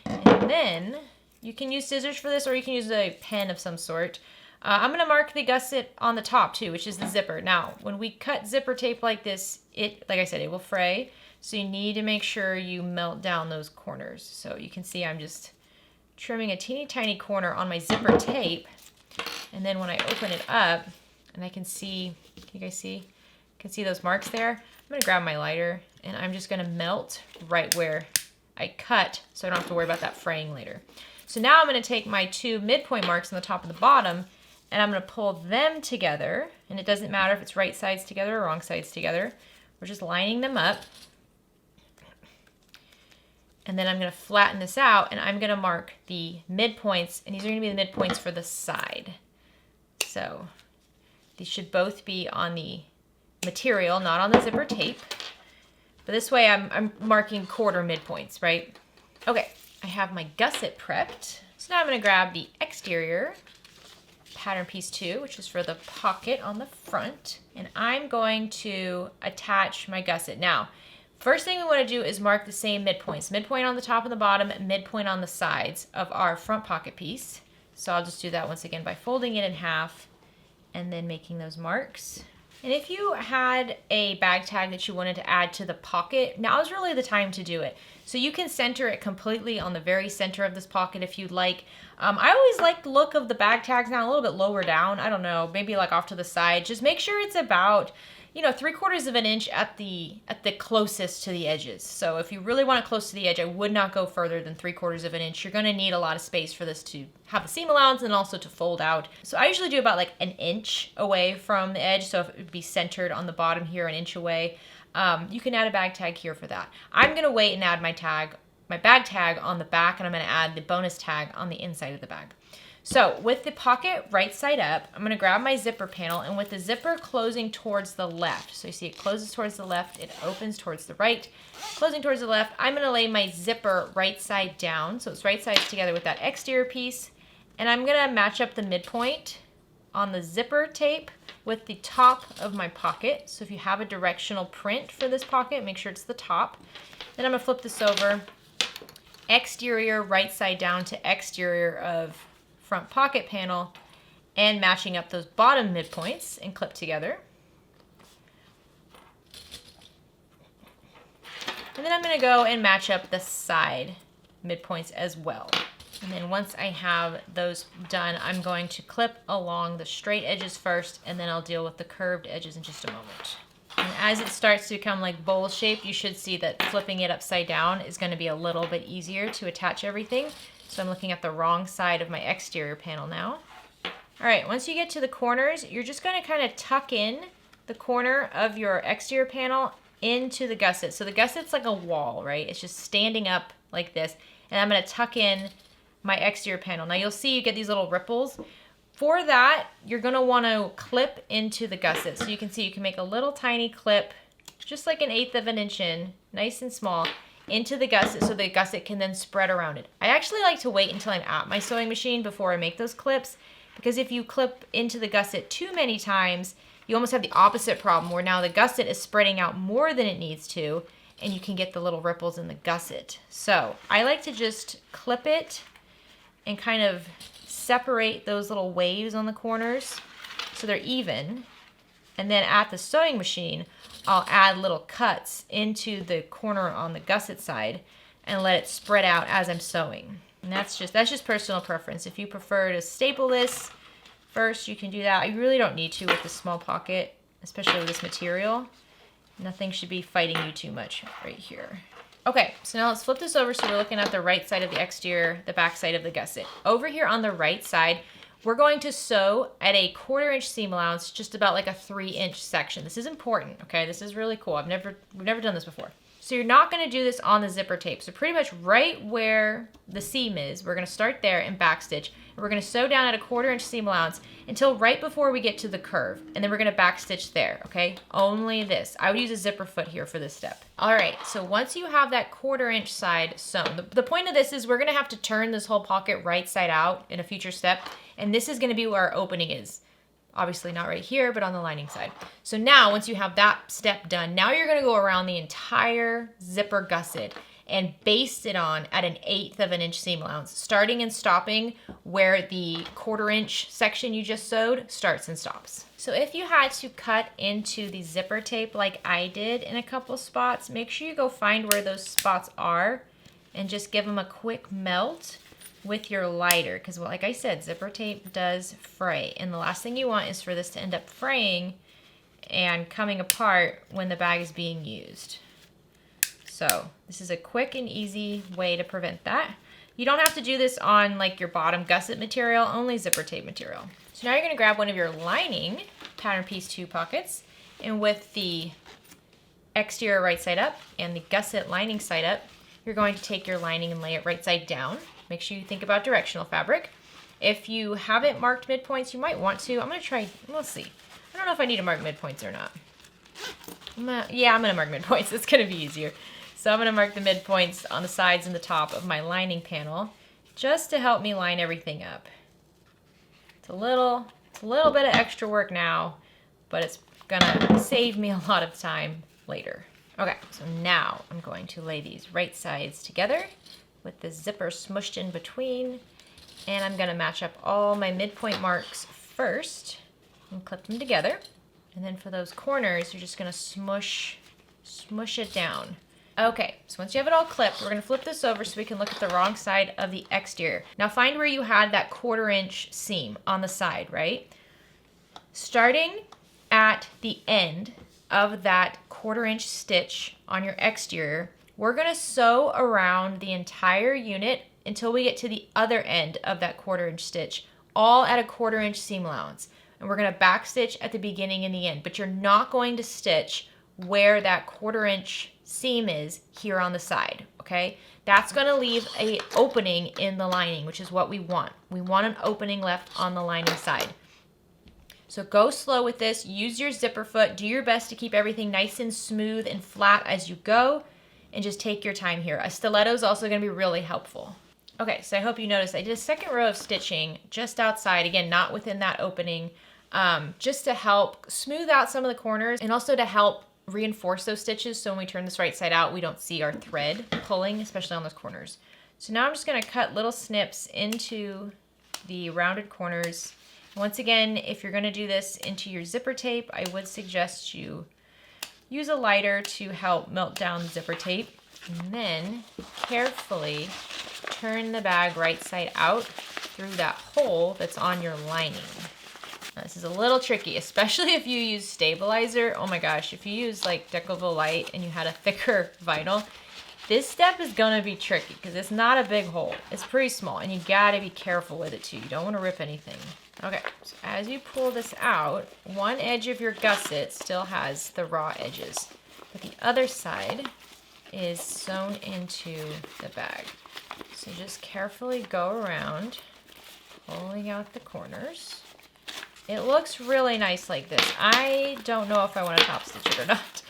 And then you can use scissors for this, or you can use a pen of some sort. I'm gonna mark the gusset on the top too, which is the zipper. Now, when we cut zipper tape like this, like I said, it will fray. So you need to make sure you melt down those corners. So you can see I'm just trimming a teeny tiny corner on my zipper tape. And then when I open it up, and I can see, can you guys see? Can see those marks there? I'm gonna grab my lighter and I'm just gonna melt right where I cut so I don't have to worry about that fraying later. So now I'm gonna take my two midpoint marks on the top and the bottom and I'm gonna pull them together, and it doesn't matter if it's right sides together or wrong sides together. We're just lining them up. And then I'm gonna flatten this out and I'm gonna mark the midpoints, and these are gonna be the midpoints for the side. So these should both be on the material, not on the zipper tape. But this way I'm marking quarter midpoints, right? Okay, I have my gusset prepped. So now I'm gonna grab the exterior pattern piece 2, which is for the pocket on the front. And I'm going to attach my gusset. Now, first thing we wanna do is mark the same midpoints. Midpoint on the top and the bottom, midpoint on the sides of our front pocket piece. So I'll just do that once again by folding it in half and then making those marks. And if you had a bag tag that you wanted to add to the pocket, now is really the time to do it. So you can center it completely on the very center of this pocket if you'd like. I always like the look of the bag tags now a little bit lower down. I don't know, maybe like off to the side. Just make sure it's about, you know, 3/4 of an inch at the closest to the edges. So if you really want it close to the edge, I would not go further than 3/4 of an inch. You're gonna need a lot of space for this to have a seam allowance and also to fold out. So I usually do about like an inch away from the edge. So if it would be centered on the bottom here, an inch away. You can add a bag tag here for that. I'm gonna wait and add my tag my bag tag on the back, and I'm going to add the bonus tag on the inside of the bag. So with the pocket right side up, I'm going to grab my zipper panel, and with the zipper closing towards the left, so you see it closes towards the left, it opens towards the right, closing towards the left, I'm going to lay my zipper right side down, so it's right sides together with that exterior piece, and I'm going to match up the midpoint on the zipper tape with the top of my pocket. So if you have a directional print for this pocket, make sure it's the top. Then I'm going to flip this over, exterior right side down to exterior of front pocket panel, and matching up those bottom midpoints and clip together. And then I'm going to go and match up the side midpoints as well. And then once I have those done, I'm going to clip along the straight edges first, and then I'll deal with the curved edges in just a moment. And as it starts to become like bowl shaped, you should see that flipping it upside down is going to be a little bit easier to attach everything. So I'm looking at the wrong side of my exterior panel now. All right, once you get to the corners, you're just going to kind of tuck in the corner of your exterior panel into the gusset. So the gusset's like a wall, right? It's just standing up like this. And I'm going to tuck in my exterior panel. Now you'll see you get these little ripples. For that, you're going to want to clip into the gusset. So you can see you can make a little tiny clip, just like 1/8 of an inch in, nice and small, into the gusset so the gusset can then spread around it. I actually like to wait until I'm at my sewing machine before I make those clips, because if you clip into the gusset too many times, you almost have the opposite problem where now the gusset is spreading out more than it needs to, and you can get the little ripples in the gusset. So I like to just clip it and kind of separate those little waves on the corners so they're even. And then at the sewing machine, I'll add little cuts into the corner on the gusset side and let it spread out as I'm sewing. And that's just personal preference. If you prefer to staple this first, you can do that. You really don't need to with the small pocket, especially with this material. Nothing should be fighting you too much right here. Okay, so now let's flip this over so we're looking at the right side of the exterior, the back side of the gusset. Over here on the right side, we're going to sew at a 1/4 inch seam allowance, just about like a 3-inch section. This is important, okay? This is really cool. We've never done this before. So you're not going to do this on the zipper tape. So pretty much right where the seam is, we're going to start there and backstitch. And we're going to sew down at a 1/4 inch seam allowance until right before we get to the curve. And then we're going to backstitch there, okay? Only this. I would use a zipper foot here for this step. All right, so once you have that 1/4 inch side sewn, the point of this is we're going to have to turn this whole pocket right side out in a future step. And this is going to be where our opening is. Obviously not right here, but on the lining side. So now, once you have that step done, now you're going to go around the entire zipper gusset and baste it on at 1/8 of an inch seam allowance, starting and stopping where the 1/4 inch section you just sewed starts and stops. So if you had to cut into the zipper tape like I did in a couple spots, make sure you go find where those spots are and just give them a quick melt with your lighter, because like I said, zipper tape does fray, and the last thing you want is for this to end up fraying and coming apart when the bag is being used. So this is a quick and easy way to prevent that. You don't have to do this on like your bottom gusset material, only zipper tape material. So now you're going to grab one of your lining pattern piece 2 pockets, and with the exterior right side up and the gusset lining side up, you're going to take your lining and lay it right side down. Make sure you think about directional fabric. If you haven't marked midpoints, you might want to. I'm going to try, let's see. I don't know if I need to mark midpoints or not. I'm going to mark midpoints. It's going to be easier. So I'm going to mark the midpoints on the sides and the top of my lining panel just to help me line everything up. It's a little bit of extra work now, but it's going to save me a lot of time later. Okay, so now I'm going to lay these right sides together with the zipper smushed in between, and I'm going to match up all my midpoint marks first and clip them together. And then for those corners, you're just going to smush it down. Okay, so once you have it all clipped, we're going to flip this over so we can look at the wrong side of the exterior. Now find where you had that 1/4 inch seam on the side, right? Starting at the end of that 1/4 inch stitch on your exterior, we're going to sew around the entire unit until we get to the other end of that 1/4 inch stitch, all at a 1/4 inch seam allowance. And we're going to backstitch at the beginning and the end, but you're not going to stitch where that 1/4 inch seam is here on the side, okay? That's gonna leave a opening in the lining, which is what we want. We want an opening left on the lining side. So go slow with this, use your zipper foot, do your best to keep everything nice and smooth and flat as you go, and just take your time here. A stiletto is also gonna be really helpful. Okay, so I hope you noticed I did a 2nd row of stitching just outside, again, not within that opening, just to help smooth out some of the corners and also to help reinforce those stitches so when we turn this right side out, we don't see our thread pulling, especially on those corners. So now I'm just gonna cut little snips into the rounded corners. Once again, if you're gonna do this into your zipper tape, I would suggest you use a lighter to help melt down the zipper tape, and then carefully turn the bag right side out through that hole that's on your lining. Now, this is a little tricky, especially if you use stabilizer. Oh my gosh, if you use like Decovil Light and you had a thicker vinyl, this step is gonna be tricky because it's not a big hole. It's pretty small and you gotta be careful with it too. You don't wanna rip anything. Okay, so as you pull this out, one edge of your gusset still has the raw edges, but the other side is sewn into the bag. So just carefully go around, pulling out the corners. It looks really nice like this. I don't know if I want to top stitch it or not,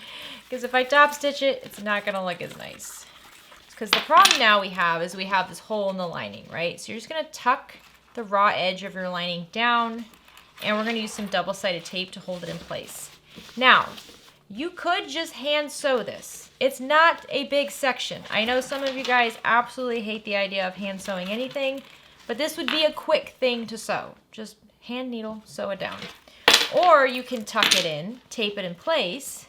because if I top stitch it, it's not gonna look as nice. Because the problem now we have is we have this hole in the lining, right? So you're just gonna tuck the raw edge of your lining down, and we're gonna use some double-sided tape to hold it in place. Now, you could just hand sew this. It's not a big section. I know some of you guys absolutely hate the idea of hand sewing anything, but this would be a quick thing to sew. Just hand needle, sew it down. Or you can tuck it in, tape it in place,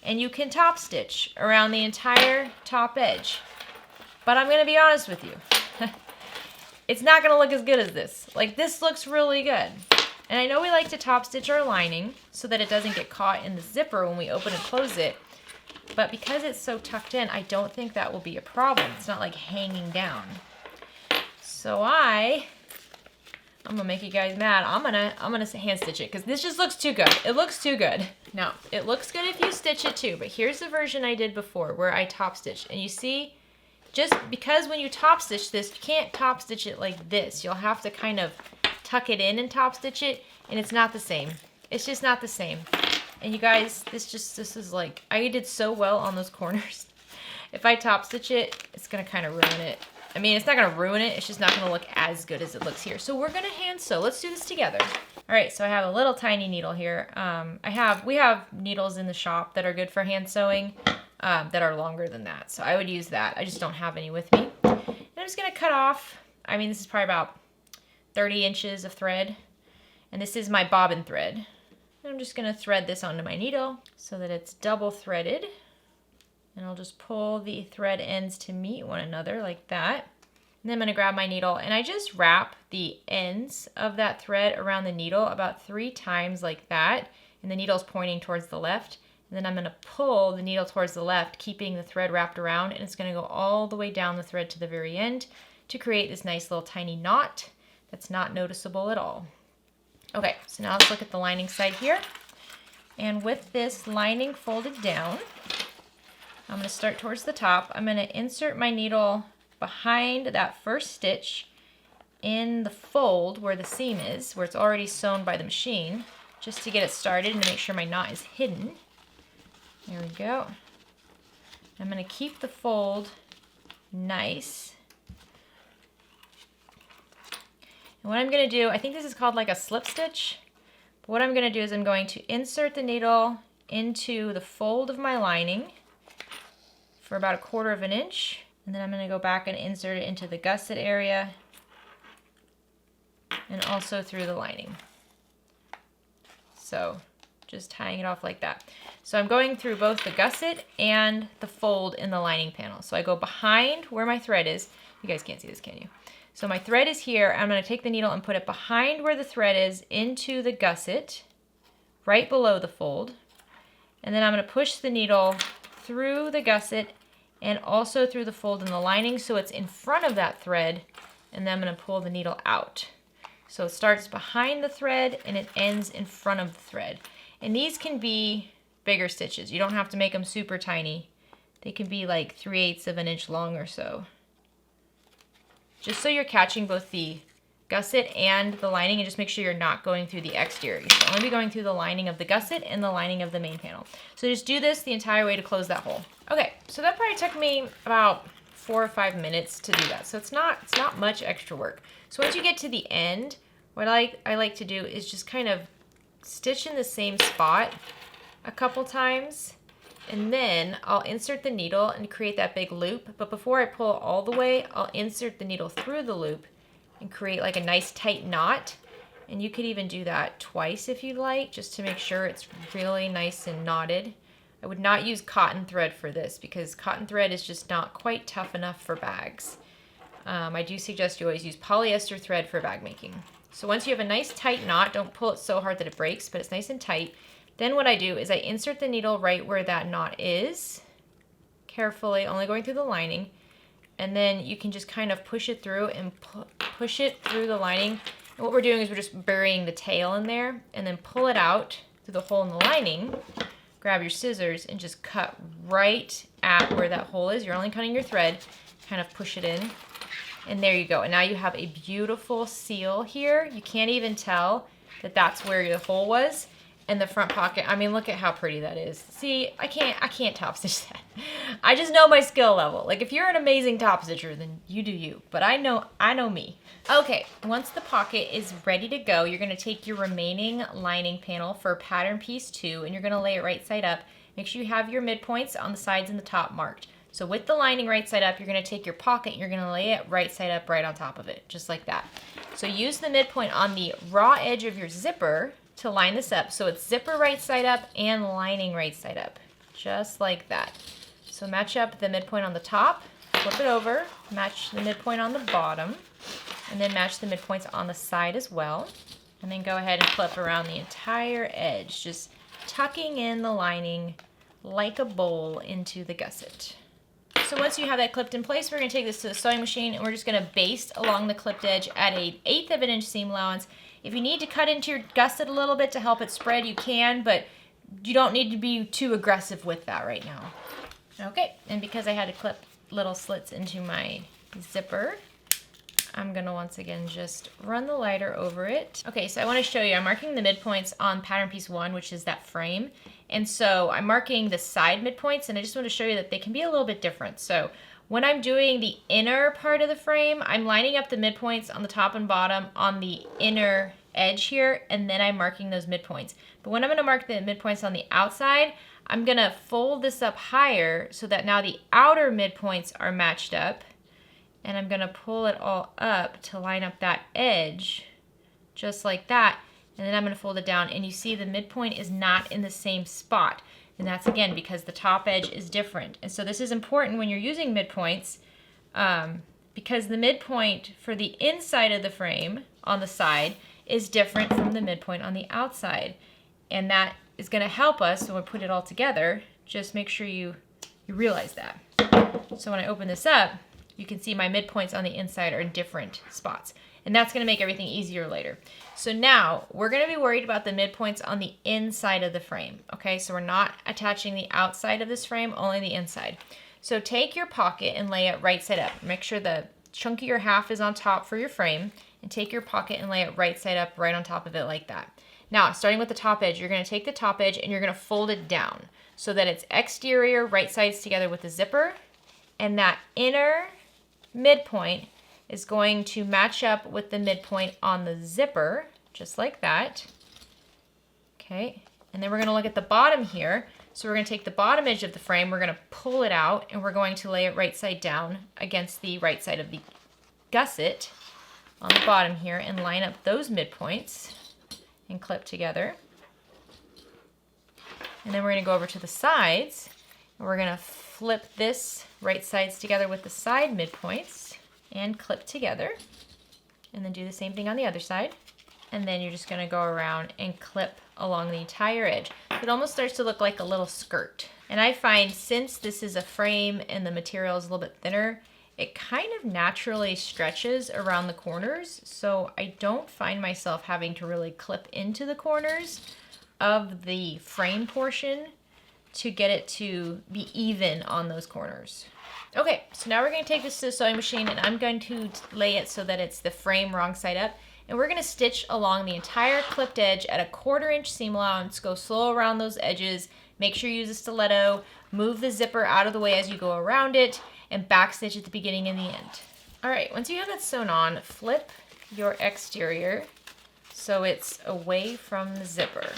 and you can top stitch around the entire top edge. But I'm gonna be honest with you. It's not gonna look as good as this. Like, this looks really good. And I know we like to top stitch our lining so that it doesn't get caught in the zipper when we open and close it. But because it's so tucked in, I don't think that will be a problem. It's not like hanging down. So I'm gonna make you guys mad. I'm gonna hand stitch it because this just looks too good. It looks too good. Now, it looks good if you stitch it too, but here's the version I did before where I top stitched. And you see, just because when you top stitch this, you can't top stitch it like this. You'll have to kind of tuck it in and top stitch it, and it's not the same. It's just not the same. And you guys, this is like, I did so well on those corners. If I top stitch it, it's gonna kind of ruin it. I mean, it's not gonna ruin it, it's just not gonna look as good as it looks here. So we're gonna hand sew. Let's do this together. All right, so I have a little tiny needle here. We have needles in the shop that are good for hand sewing that are longer than that. So I would use that. I just don't have any with me. And I'm just gonna cut off, I mean, this is probably about 30 inches of thread. And this is my bobbin thread. I'm just gonna thread this onto my needle so that it's double threaded. And I'll just pull the thread ends to meet one another like that. And then I'm gonna grab my needle and I just wrap the ends of that thread around the needle about 3 times like that. And the needle's pointing towards the left. And then I'm gonna pull the needle towards the left, keeping the thread wrapped around, and it's gonna go all the way down the thread to the very end to create this nice little tiny knot that's not noticeable at all. Okay, so now let's look at the lining side here. And with this lining folded down, I'm gonna start towards the top. I'm gonna insert my needle behind that first stitch in the fold where the seam is, where it's already sewn by the machine, just to get it started and to make sure my knot is hidden. There we go. I'm gonna keep the fold nice. And what I'm gonna do, I think this is called like a slip stitch. But what I'm gonna do is I'm going to insert the needle into the fold of my lining for about 1/4 of an inch. And then I'm gonna go back and insert it into the gusset area and also through the lining. So just tying it off like that. So I'm going through both the gusset and the fold in the lining panel. So I go behind where my thread is. You guys can't see this, can you? So my thread is here. I'm gonna take the needle and put it behind where the thread is into the gusset, right below the fold. And then I'm gonna push the needle through the gusset and also through the fold in the lining so it's in front of that thread, and then I'm gonna pull the needle out. So it starts behind the thread and it ends in front of the thread. And these can be bigger stitches. You don't have to make them super tiny. They can be like 3/8 of an inch long or so. Just so you're catching both the gusset and the lining, and just make sure you're not going through the exterior. You should only be going through the lining of the gusset and the lining of the main panel. So just do this the entire way to close that hole. Okay, so that probably took me about 4 or 5 minutes to do that. So it's not much extra work. So once you get to the end, what I like to do is just kind of stitch in the same spot a couple times, and then I'll insert the needle and create that big loop. But before I pull all the way, I'll insert the needle through the loop and create like a nice tight knot. And you could even do that twice if you'd like, just to make sure it's really nice and knotted. I would not use cotton thread for this because cotton thread is just not quite tough enough for bags. I do suggest you always use polyester thread for bag making. So once you have a nice tight knot, don't pull it so hard that it breaks, but it's nice and tight. Then what I do is I insert the needle right where that knot is, carefully, only going through the lining. And then you can just kind of push it through and push it through the lining. And what we're doing is we're just burying the tail in there and then pull it out through the hole in the lining. Grab your scissors and just cut right at where that hole is. You're only cutting your thread. Kind of push it in. And there you go. And now you have a beautiful seal here. You can't even tell that that's where your hole was. And the front pocket, I mean, look at how pretty that is. See, I can't top stitch that. I just know my skill level. Like, if you're an amazing top stitcher, then you do you. But I know me. Okay, once the pocket is ready to go, you're gonna take your remaining lining panel for pattern piece 2, and you're gonna lay it right side up. Make sure you have your midpoints on the sides and the top marked. So with the lining right side up, you're gonna take your pocket and you're gonna lay it right side up right on top of it, just like that. So use the midpoint on the raw edge of your zipper to line this up. So it's zipper right side up and lining right side up, just like that. So match up the midpoint on the top, flip it over, match the midpoint on the bottom, and then match the midpoints on the side as well. And then go ahead and flip around the entire edge, just tucking in the lining like a bowl into the gusset. So once you have that clipped in place, we're going to take this to the sewing machine and we're just going to baste along the clipped edge at an 1/8 of an inch seam allowance. If you need to cut into your gusset a little bit to help it spread, you can, but you don't need to be too aggressive with that right now. Okay, and because I had to clip little slits into my zipper, I'm gonna once again just run the lighter over it. Okay, so I wanna show you, I'm marking the midpoints on pattern piece 1, which is that frame. And so I'm marking the side midpoints, and I just wanna show you that they can be a little bit different. So when I'm doing the inner part of the frame, I'm lining up the midpoints on the top and bottom on the inner edge here, and then I'm marking those midpoints. But when I'm gonna mark the midpoints on the outside, I'm gonna fold this up higher so that now the outer midpoints are matched up, and I'm gonna pull it all up to line up that edge, just like that, and then I'm gonna fold it down, and you see the midpoint is not in the same spot. And that's again because the top edge is different. And so this is important when you're using midpoints because the midpoint for the inside of the frame on the side is different from the midpoint on the outside. And that is going to help us when we put it all together. Just make sure you realize that. So when I open this up, you can see my midpoints on the inside are in different spots. And that's going to make everything easier later. So now we're going to be worried about the midpoints on the inside of the frame. Okay, so we're not attaching the outside of this frame, only the inside. So take your pocket and lay it right side up. Make sure the chunkier half is on top for your frame, and take your pocket and lay it right side up right on top of it like that. Now, starting with the top edge, you're going to take the top edge and you're going to fold it down so that it's exterior right sides together with the zipper, and that inner midpoint is going to match up with the midpoint on the zipper, just like that. Okay, and then we're gonna look at the bottom here. So we're gonna take the bottom edge of the frame, we're gonna pull it out, and we're going to lay it right side down against the right side of the gusset on the bottom here and line up those midpoints and clip together. And then we're gonna go over to the sides, and we're gonna flip this right sides together with the side midpoints and clip together, and then do the same thing on the other side. And then you're just gonna go around and clip along the entire edge. It almost starts to look like a little skirt. And I find since this is a frame and the material is a little bit thinner, it kind of naturally stretches around the corners. So I don't find myself having to really clip into the corners of the frame portion to get it to be even on those corners. Okay, so now we're going to take this to the sewing machine, and I'm going to lay it so that it's the frame wrong side up. And we're going to stitch along the entire clipped edge at a 1/4 inch seam allowance. Go slow around those edges. Make sure you use a stiletto. Move the zipper out of the way as you go around it, and back stitch at the beginning and the end. All right, once you have that sewn on, flip your exterior so it's away from the zipper,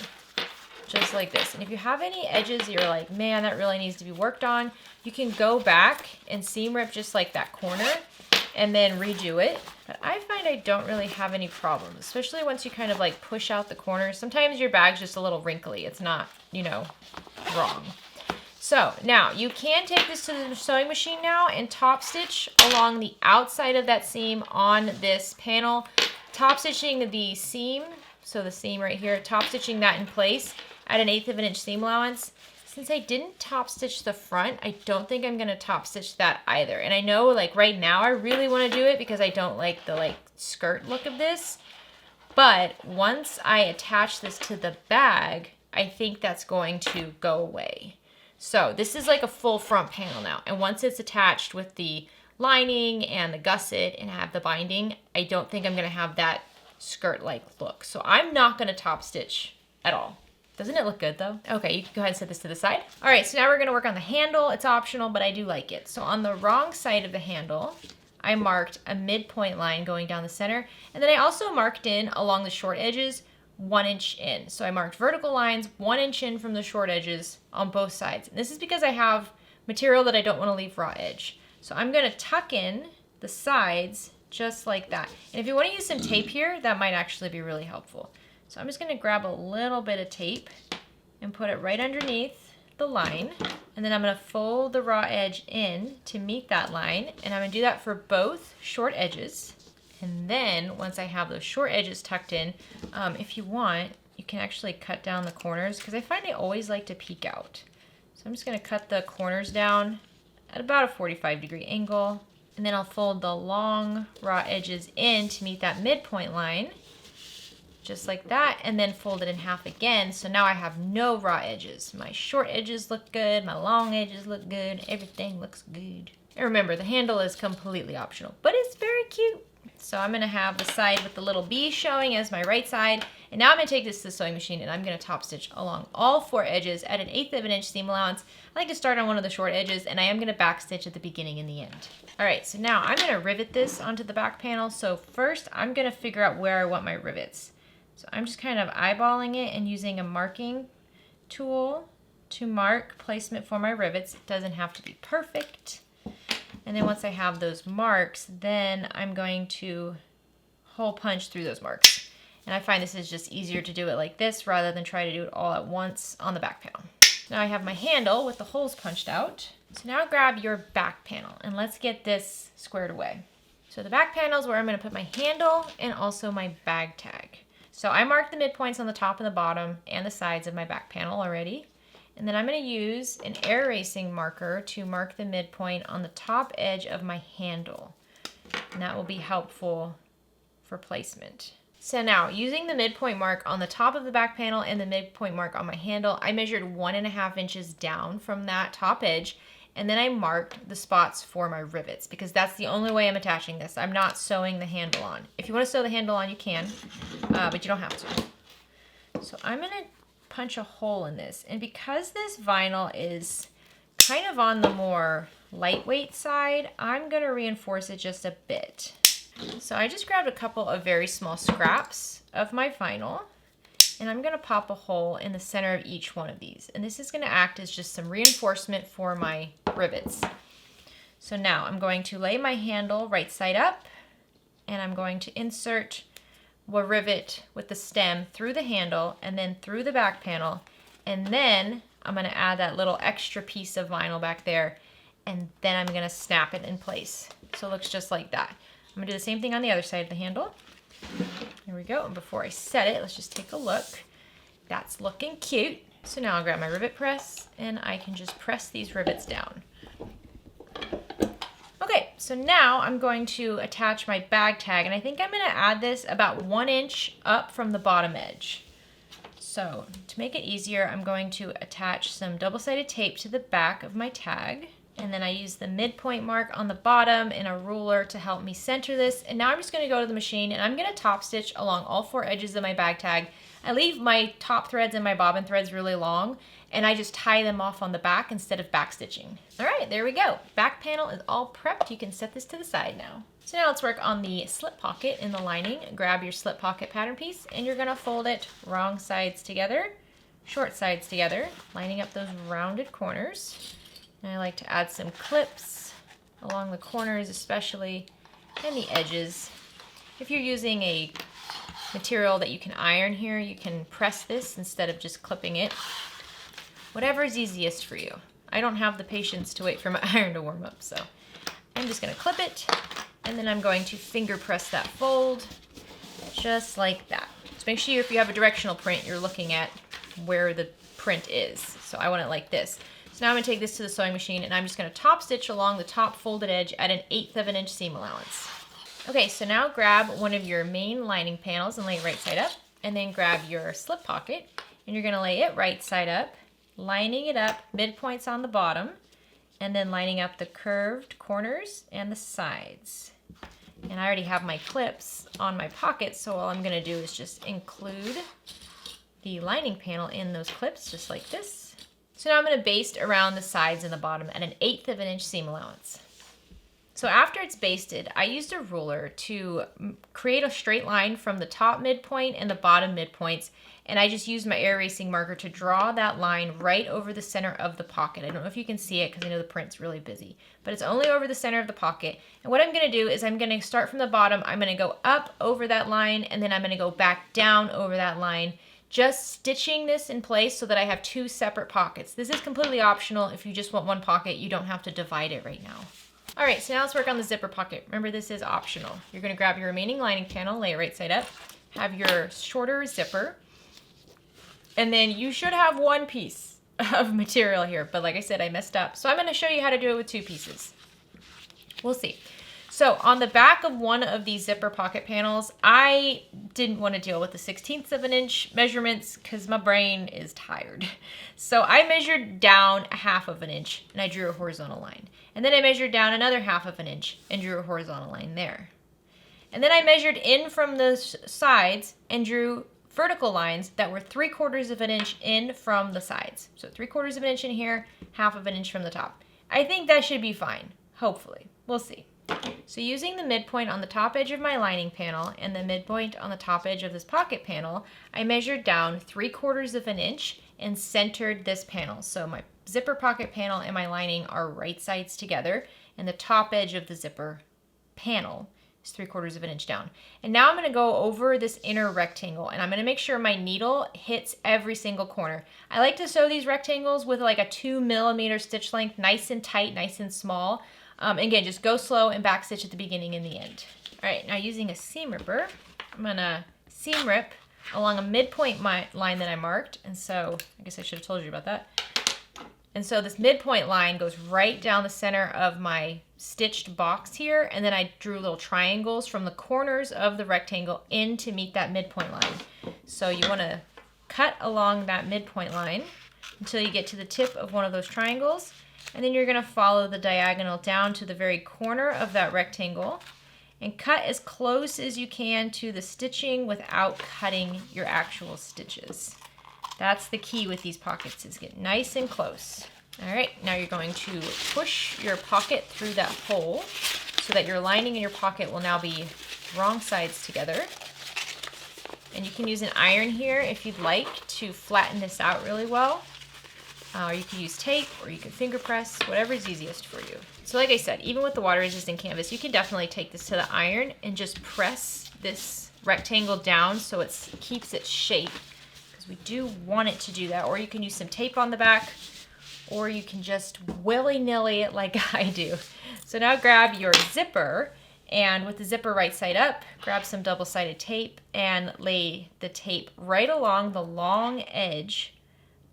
just like this. And if you have any edges you're like, man, that really needs to be worked on, you can go back and seam rip just like that corner and then redo it. But I find I don't really have any problems, especially once you kind of like push out the corners. Sometimes your bag's just a little wrinkly. It's not, you know, wrong. So now you can take this to the sewing machine now and top stitch along the outside of that seam on this panel. Top stitching the seam, so the seam right here, top stitching that in place at an 1/8 inch seam allowance. Since I didn't top stitch the front, I don't think I'm gonna top stitch that either. And I know like right now I really wanna do it because I don't like the like skirt look of this. But once I attach this to the bag, I think that's going to go away. So this is like a full front panel now. And once it's attached with the lining and the gusset and have the binding, I don't think I'm gonna have that skirt-like look. So I'm not gonna top stitch at all. Doesn't it look good though? Okay, you can go ahead and set this to the side. All right, so now we're gonna work on the handle. It's optional, but I do like it. So on the wrong side of the handle, I marked a midpoint line going down the center. And then I also marked in along the short edges 1 inch in. So I marked vertical lines 1 inch in from the short edges on both sides. And this is because I have material that I don't wanna leave raw edge. So I'm gonna tuck in the sides just like that. And if you wanna use some tape here, that might actually be really helpful. So I'm just gonna grab a little bit of tape and put it right underneath the line. And then I'm gonna fold the raw edge in to meet that line. And I'm gonna do that for both short edges. And then once I have those short edges tucked in, if you want, you can actually cut down the corners because I find they always like to peek out. So I'm just gonna cut the corners down at about a 45-degree angle. And then I'll fold the long raw edges in to meet that midpoint line, just like that, and then fold it in half again. So now I have no raw edges. My short edges look good, my long edges look good, everything looks good. And remember, the handle is completely optional, but it's very cute. So I'm gonna have the side with the little bee showing as my right side. And now I'm gonna take this to the sewing machine and I'm gonna top stitch along all 4 edges at an 1/8 inch seam allowance. I like to start on one of the short edges and I am gonna back stitch at the beginning and the end. All right, so now I'm gonna rivet this onto the back panel. So first I'm gonna figure out where I want my rivets. So I'm just kind of eyeballing it and using a marking tool to mark placement for my rivets. It doesn't have to be perfect. And then once I have those marks, then I'm going to hole punch through those marks. And I find this is just easier to do it like this rather than try to do it all at once on the back panel. Now I have my handle with the holes punched out. So now grab your back panel and let's get this squared away. So the back panel is where I'm going to put my handle and also my bag tag. So I marked the midpoints on the top and the bottom and the sides of my back panel already. And then I'm going to use an air erasing marker to mark the midpoint on the top edge of my handle. And that will be helpful for placement. So now, using the midpoint mark on the top of the back panel and the midpoint mark on my handle, I measured 1.5 inches down from that top edge. And then I marked the spots for my rivets because that's the only way I'm attaching this. I'm not sewing the handle on. If you want to sew the handle on, you can, but you don't have to. So I'm going to punch a hole in this. And because this vinyl is kind of on the more lightweight side, I'm going to reinforce it just a bit. So I just grabbed a couple of very small scraps of my vinyl and I'm going to pop a hole in the center of each one of these. And this is going to act as just some reinforcement for my rivets. So now I'm going to lay my handle right side up and I'm going to insert a rivet with the stem through the handle and then through the back panel. And then I'm going to add that little extra piece of vinyl back there and then I'm going to snap it in place. So it looks just like that. I'm going to do the same thing on the other side of the handle. There we go. And before I set it, let's just take a look. That's looking cute. So now I'll grab my rivet press and I can just press these rivets down. Okay, so now I'm going to attach my bag tag and I think I'm going to add this about 1 inch up from the bottom edge. So to make it easier, I'm going to attach some double-sided tape to the back of my tag. And then I use the midpoint mark on the bottom and a ruler to help me center this. And now I'm just going to go to the machine and I'm going to top stitch along all 4 edges of my bag tag. I leave my top threads and my bobbin threads really long, and I just tie them off on the back instead of back stitching. All right, there we go. Back panel is all prepped. You can set this to the side now. So now let's work on the slip pocket in the lining. Grab your slip pocket pattern piece and you're going to fold it wrong sides together, short sides together, lining up those rounded corners. And I like to add some clips along the corners especially, and the edges. If you're using a material that you can iron here, you can press this instead of just clipping it. Whatever is easiest for you. I don't have the patience to wait for my iron to warm up, so I'm just going to clip it, and then I'm going to finger press that fold just like that. So make sure if you have a directional print, you're looking at where the print is. So I want it like this. So now I'm going to take this to the sewing machine and I'm just going to top stitch along the top folded edge at 1/8 of an inch seam allowance. Okay, so now grab one of your main lining panels and lay it right side up, and then grab your slip pocket and you're going to lay it right side up, lining it up, midpoints on the bottom, and then lining up the curved corners and the sides. And I already have my clips on my pocket, so all I'm going to do is just include the lining panel in those clips just like this. So now I'm going to baste around the sides and the bottom at 1/8 of an inch seam allowance. So after it's basted, I used a ruler to create a straight line from the top midpoint and the bottom midpoints, and I just used my air erasing marker to draw that line right over the center of the pocket. I don't know if you can see it because I know the print's really busy, but it's only over the center of the pocket. And what I'm going to do is I'm going to start from the bottom, I'm going to go up over that line, and then I'm going to go back down over that line, just stitching this in place so that I have 2 separate pockets. This is completely optional. If you just want one pocket, you don't have to divide it right now. All right, so now let's work on the zipper pocket. Remember, this is optional. You're going to grab your remaining lining panel, lay it right side up, have your shorter zipper, and then you should have 1 piece of material here, but like I said, I messed up. So I'm going to show you how to do it with 2 pieces. We'll see. So on the back of one of these zipper pocket panels, I didn't want to deal with the 1/16 of an inch measurements because my brain is tired. So I measured down 1/2 of an inch and I drew a horizontal line. And then I measured down another 1/2 of an inch and drew a horizontal line there. And then I measured in from the sides and drew vertical lines that were 3/4 of an inch in from the sides. So 3/4 of an inch in here, 1/2 of an inch from the top. I think that should be fine, hopefully. We'll see. So using the midpoint on the top edge of my lining panel and the midpoint on the top edge of this pocket panel, I measured down 3/4 of an inch and centered this panel. So my zipper pocket panel and my lining are right sides together, and the top edge of the zipper panel is 3/4 of an inch down. And now I'm going to go over this inner rectangle, and I'm going to make sure my needle hits every single corner. I like to sew these rectangles with like a 2mm stitch length, nice and tight, nice and small. Again, just go slow and back stitch at the beginning and the end. All right, now using a seam ripper, I'm gonna seam rip along a midpoint line that I marked. And so, I guess I should have told you about that. And so this midpoint line goes right down the center of my stitched box here. And then I drew little triangles from the corners of the rectangle in to meet that midpoint line. So you wanna cut along that midpoint line until you get to the tip of one of those triangles. And then you're going to follow the diagonal down to the very corner of that rectangle and cut as close as you can to the stitching without cutting your actual stitches. That's the key with these pockets, is get nice and close. All right, now you're going to push your pocket through that hole so that your lining and your pocket will now be wrong sides together. And you can use an iron here if you'd like to flatten this out really well. Or you can use tape, or you can finger press, whatever is easiest for you. So like I said, even with the water resistant canvas, you can definitely take this to the iron and just press this rectangle down so it keeps its shape, because we do want it to do that. Or you can use some tape on the back, or you can just willy-nilly it like I do. So now grab your zipper, and with the zipper right side up, grab some double-sided tape and lay the tape right along the long edge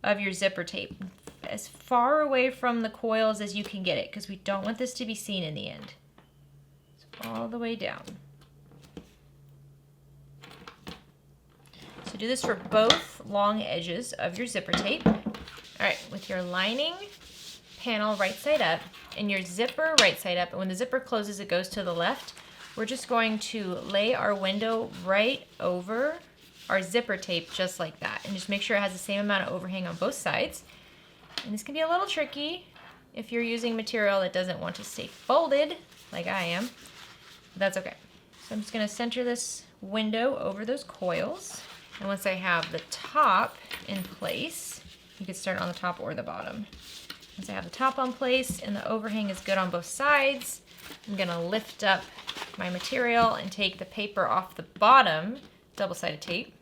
of your zipper tape, as far away from the coils as you can get it, because we don't want this to be seen in the end. So all the way down. So do this for both long edges of your zipper tape. All right, with your lining panel right side up and your zipper right side up, and when the zipper closes, it goes to the left. We're just going to lay our window right over our zipper tape just like that, and just make sure it has the same amount of overhang on both sides. And this can be a little tricky if you're using material that doesn't want to stay folded like I am, but that's okay. So I'm just going to center this window over those coils, and once I have the top in place, you can start on the top or the bottom. Once I have the top on place and the overhang is good on both sides, I'm going to lift up my material and take the paper off the bottom, double-sided tape.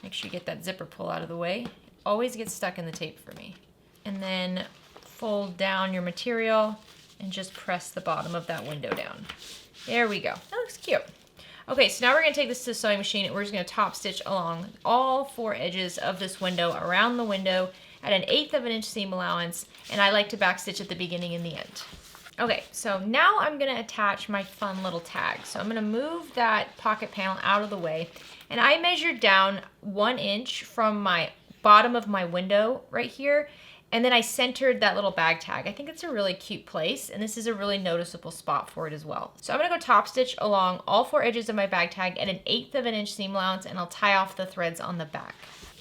Make sure you get that zipper pull out of the way. It always gets stuck in the tape for me. And then fold down your material and just press the bottom of that window down. There we go. That looks cute. Okay, so now we're going to take this to the sewing machine and we're just going to top stitch along all 4 edges of this window, around the window, at an 1/8 of an inch seam allowance, and I like to back stitch at the beginning and the end. Okay, so now I'm going to attach my fun little tag. So I'm going to move that pocket panel out of the way, and I measured down 1 inch from my bottom of my window right here, and then I centered that little bag tag. I think it's a really cute place, and this is a really noticeable spot for it as well. So I'm going to go top stitch along all 4 edges of my bag tag at an 1/8 of an inch seam allowance, and I'll tie off the threads on the back.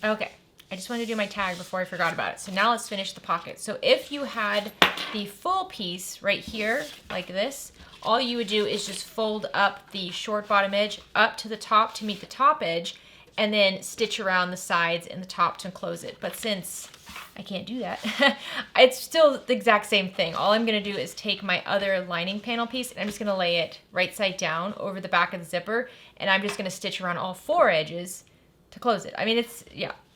Okay. I just wanted to do my tag before I forgot about it. So now let's finish the pocket. So if you had the full piece right here, like this, all you would do is just fold up the short bottom edge up to the top to meet the top edge, and then stitch around the sides and the top to close it. But since I can't do that, it's still the exact same thing. All I'm gonna do is take my other lining panel piece and I'm just gonna lay it right side down over the back of the zipper, and I'm just gonna stitch around all 4 edges to close it. I mean, it's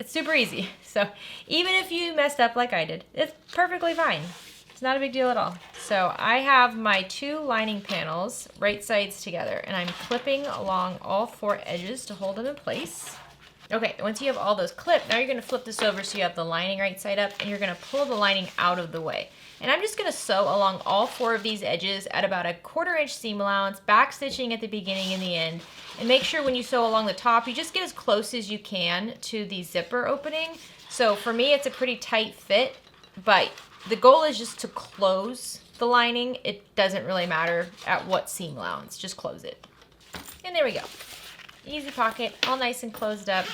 super easy. So even if you messed up like I did, it's perfectly fine. It's not a big deal at all. So I have my 2 lining panels right sides together, and I'm clipping along all 4 edges to hold them in place. Okay, once you have all those clipped, now you're gonna flip this over so you have the lining right side up, and you're gonna pull the lining out of the way. And I'm just gonna sew along all 4 of these edges at about a 1/4 inch seam allowance, back stitching at the beginning and the end. And make sure when you sew along the top, you just get as close as you can to the zipper opening. So for me, it's a pretty tight fit, but the goal is just to close the lining. It doesn't really matter at what seam allowance, just close it. And there we go. Easy pocket, all nice and closed up.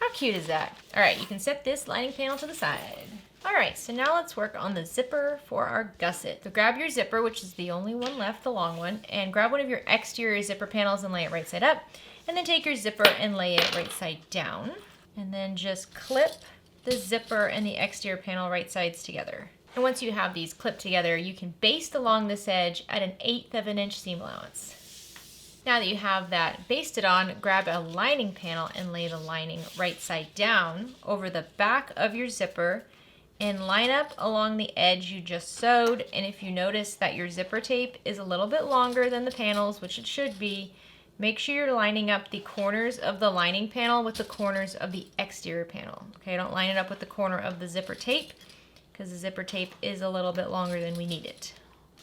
How cute is that? All right, you can set this lining panel to the side. All right, so now let's work on the zipper for our gusset. So grab your zipper, which is the only one left, the long one, and grab one of your exterior zipper panels and lay it right side up. And then take your zipper and lay it right side down. And then just clip the zipper and the exterior panel right sides together. And once you have these clipped together, you can baste along this edge at an 1/8 of an inch seam allowance. Now that you have that basted on, grab a lining panel and lay the lining right side down over the back of your zipper and line up along the edge you just sewed. And if you notice that your zipper tape is a little bit longer than the panels, which it should be, make sure you're lining up the corners of the lining panel with the corners of the exterior panel. Okay, don't line it up with the corner of the zipper tape because the zipper tape is a little bit longer than we need it.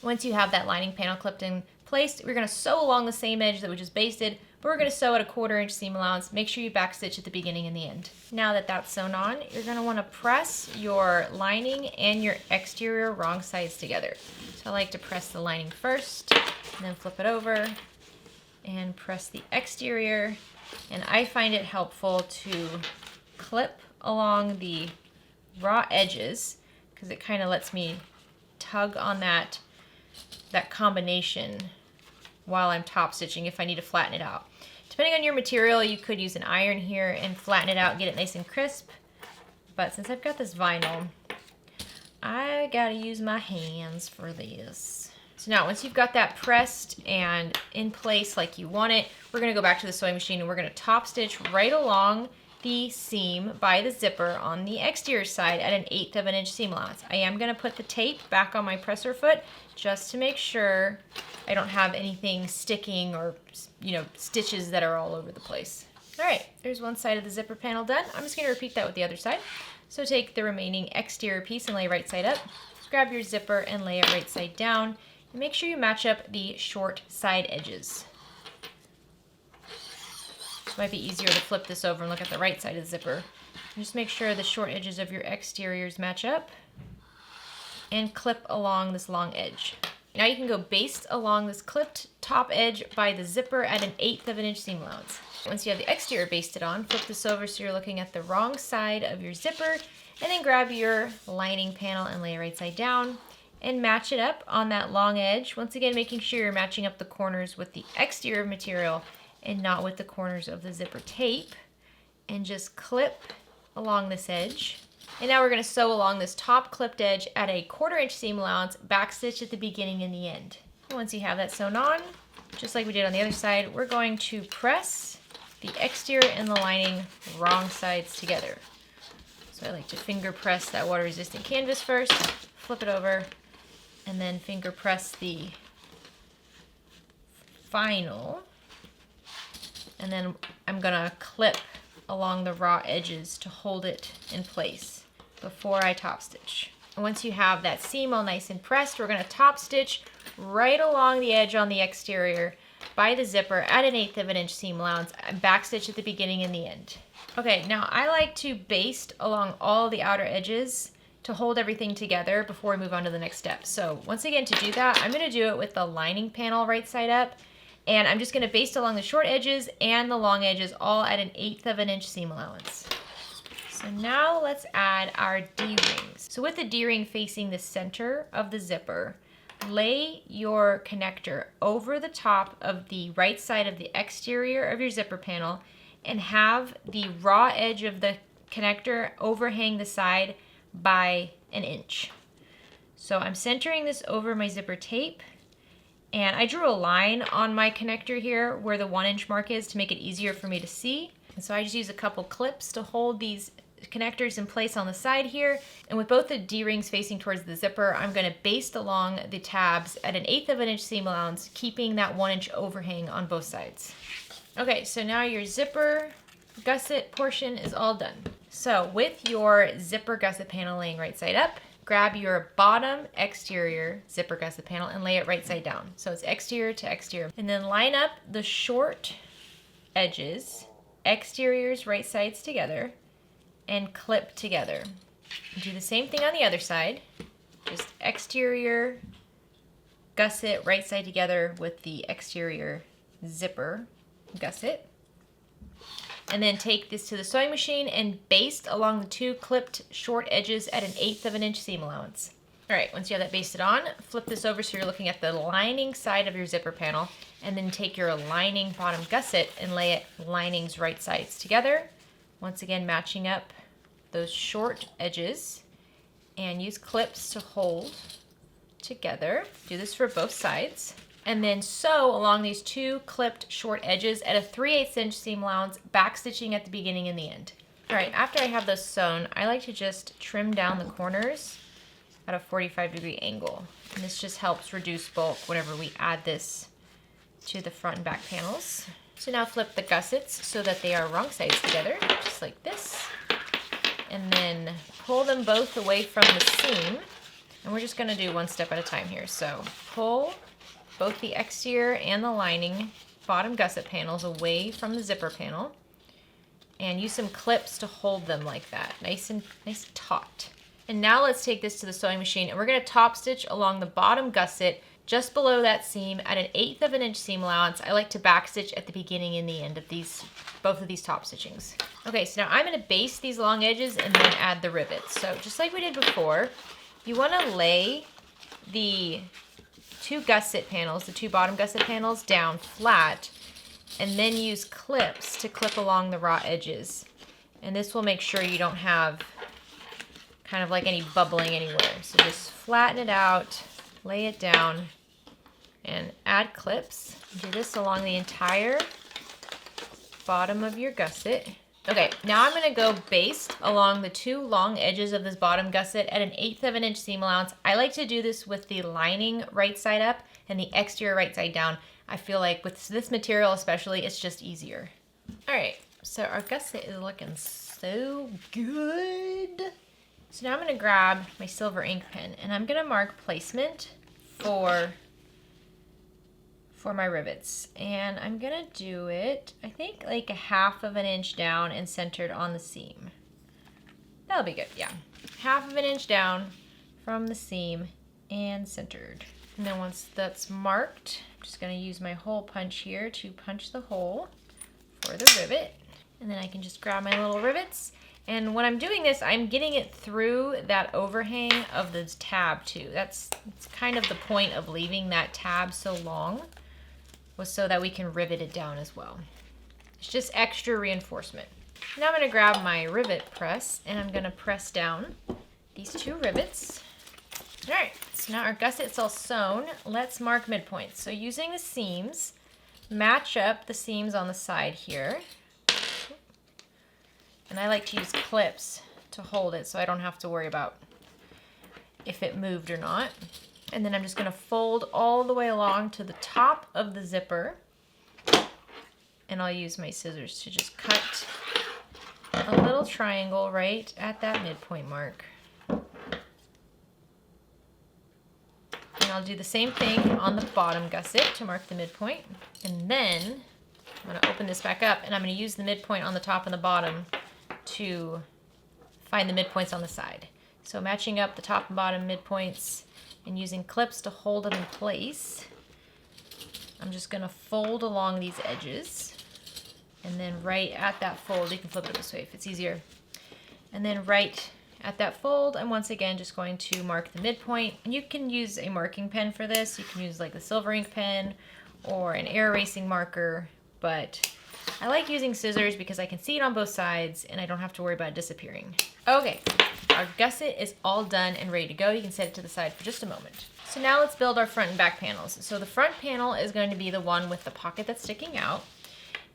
Once you have that lining panel clipped in place, we're going to sew along the same edge that we just basted, but we're going to sew at a 1/4 inch seam allowance. Make sure you back stitch at the beginning and the end. Now that that's sewn on, you're going to want to press your lining and your exterior wrong sides together. So I like to press the lining first, and then flip it over, and press the exterior. And I find it helpful to clip along the raw edges because it kind of lets me tug on that combination while I'm top stitching if I need to flatten it out. Depending on your material, you could use an iron here and flatten it out and get it nice and crisp. But since I've got this vinyl, I gotta use my hands for this. So now once you've got that pressed and in place like you want it, we're gonna go back to the sewing machine and we're gonna top stitch right along the seam by the zipper on the exterior side at an 1/8 of an inch seam allowance. I am gonna put the tape back on my presser foot just to make sure I don't have anything sticking or, stitches that are all over the place. All right, there's one side of the zipper panel done. I'm just gonna repeat that with the other side. So take the remaining exterior piece and lay right side up. Grab your zipper and lay it right side down. And make sure you match up the short side edges. It might be easier to flip this over and look at the right side of the zipper. Just make sure the short edges of your exteriors match up and clip along this long edge. Now you can go baste along this clipped top edge by the zipper at 1/8 of an inch seam allowance. Once you have the exterior basted on, flip this over so you're looking at the wrong side of your zipper, and then grab your lining panel and lay it right side down and match it up on that long edge. Once again, making sure you're matching up the corners with the exterior material and not with the corners of the zipper tape. And just clip along this edge. And now we're going to sew along this top clipped edge at 1/4 inch seam allowance, backstitch at the beginning and the end. Once you have that sewn on, just like we did on the other side, we're going to press the exterior and the lining wrong sides together. So I like to finger press that water resistant canvas first, flip it over, and then finger press the final. And then I'm gonna clip along the raw edges to hold it in place before I top stitch. And once you have that seam all nice and pressed, we're gonna top stitch right along the edge on the exterior by the zipper at 1/8 of an inch seam allowance and backstitch at the beginning and the end. Okay, now I like to baste along all the outer edges to hold everything together before we move on to the next step. So once again, to do that, I'm gonna do it with the lining panel right side up, and I'm just gonna baste along the short edges and the long edges all at 1/8 of an inch seam allowance. So now let's add our D-rings. So with the D-ring facing the center of the zipper, lay your connector over the top of the right side of the exterior of your zipper panel and have the raw edge of the connector overhang the side by 1 inch. So I'm centering this over my zipper tape, and I drew a line on my connector here where the 1 inch mark is to make it easier for me to see. And so I just use a couple clips to hold these connectors in place on the side here. And with both the D-rings facing towards the zipper, I'm gonna baste along the tabs at 1/8 of an inch seam allowance, keeping that 1 inch overhang on both sides. Okay, so now your zipper gusset portion is all done. So with your zipper gusset panel laying right side up, grab your bottom exterior zipper gusset panel and lay it right side down. So it's exterior to exterior. And then line up the short edges, exteriors right sides together, and clip together. Do the same thing on the other side. Just exterior gusset right side together with the exterior zipper gusset. And then take this to the sewing machine and baste along the 2 clipped short edges at 1/8 of an inch seam allowance. All right, once you have that basted on, flip this over so you're looking at the lining side of your zipper panel, and then take your lining bottom gusset and lay it linings right sides together. Once again, matching up those short edges, and use clips to hold together. Do this for both sides. And then sew along these 2 clipped short edges at a 3/8 inch seam allowance, backstitching at the beginning and the end. All right, after I have those sewn, I like to just trim down the corners at a 45-degree angle. And this just helps reduce bulk whenever we add this to the front and back panels. So now flip the gussets so that they are wrong sides together, just like this. And then pull them both away from the seam. And we're just gonna do one step at a time here. So pull both the exterior and the lining bottom gusset panels away from the zipper panel, and use some clips to hold them like that, nice and taut. And now let's take this to the sewing machine, and we're gonna top stitch along the bottom gusset just below that seam at 1/8 of an inch seam allowance. I like to backstitch at the beginning and the end of both of these top stitchings. Okay, so now I'm gonna baste these long edges and then add the rivets. So just like we did before, you wanna lay the 2 gusset panels, the 2 bottom gusset panels down flat, and then use clips to clip along the raw edges. And this will make sure you don't have kind of like any bubbling anywhere. So just flatten it out, lay it down, and add clips. Do this along the entire bottom of your gusset. Okay, now I'm gonna go baste along the 2 long edges of this bottom gusset at 1/8 of an inch seam allowance. I like to do this with the lining right side up and the exterior right side down. I feel like with this material especially, it's just easier. All right, so our gusset is looking so good. So now I'm gonna grab my silver ink pen and I'm gonna mark placement for for my rivets. And I'm gonna do it, I think like a 1/2 inch down and centered on the seam. That'll be good, yeah. 1/2 inch down from the seam and centered. And then once that's marked, I'm just gonna use my hole punch here to punch the hole for the rivet. And then I can just grab my little rivets. And when I'm doing this, I'm getting it through that overhang of the tab too. That's kind of the point of leaving that tab so long, was so that we can rivet it down as well. It's just extra reinforcement. Now I'm gonna grab my rivet press and I'm gonna press down these 2 rivets. All right, so now our gusset's all sewn. Let's mark midpoints. So using the seams, match up the seams on the side here. And I like to use clips to hold it so I don't have to worry about if it moved or not. And then I'm just gonna fold all the way along to the top of the zipper. And I'll use my scissors to just cut a little triangle right at that midpoint mark. And I'll do the same thing on the bottom gusset to mark the midpoint. And then I'm gonna open this back up and I'm gonna use the midpoint on the top and the bottom to find the midpoints on the side. So matching up the top and bottom midpoints and using clips to hold them in place. I'm just gonna fold along these edges. And then right at that fold, you can flip it this way if it's easier. And then right at that fold, I'm once again just going to mark the midpoint. And you can use a marking pen for this. You can use like the silver ink pen or an air erasing marker, but I like using scissors because I can see it on both sides and I don't have to worry about it disappearing. Okay, our gusset is all done and ready to go. You can set it to the side for just a moment. So now let's build our front and back panels. So the front panel is going to be the one with the pocket that's sticking out.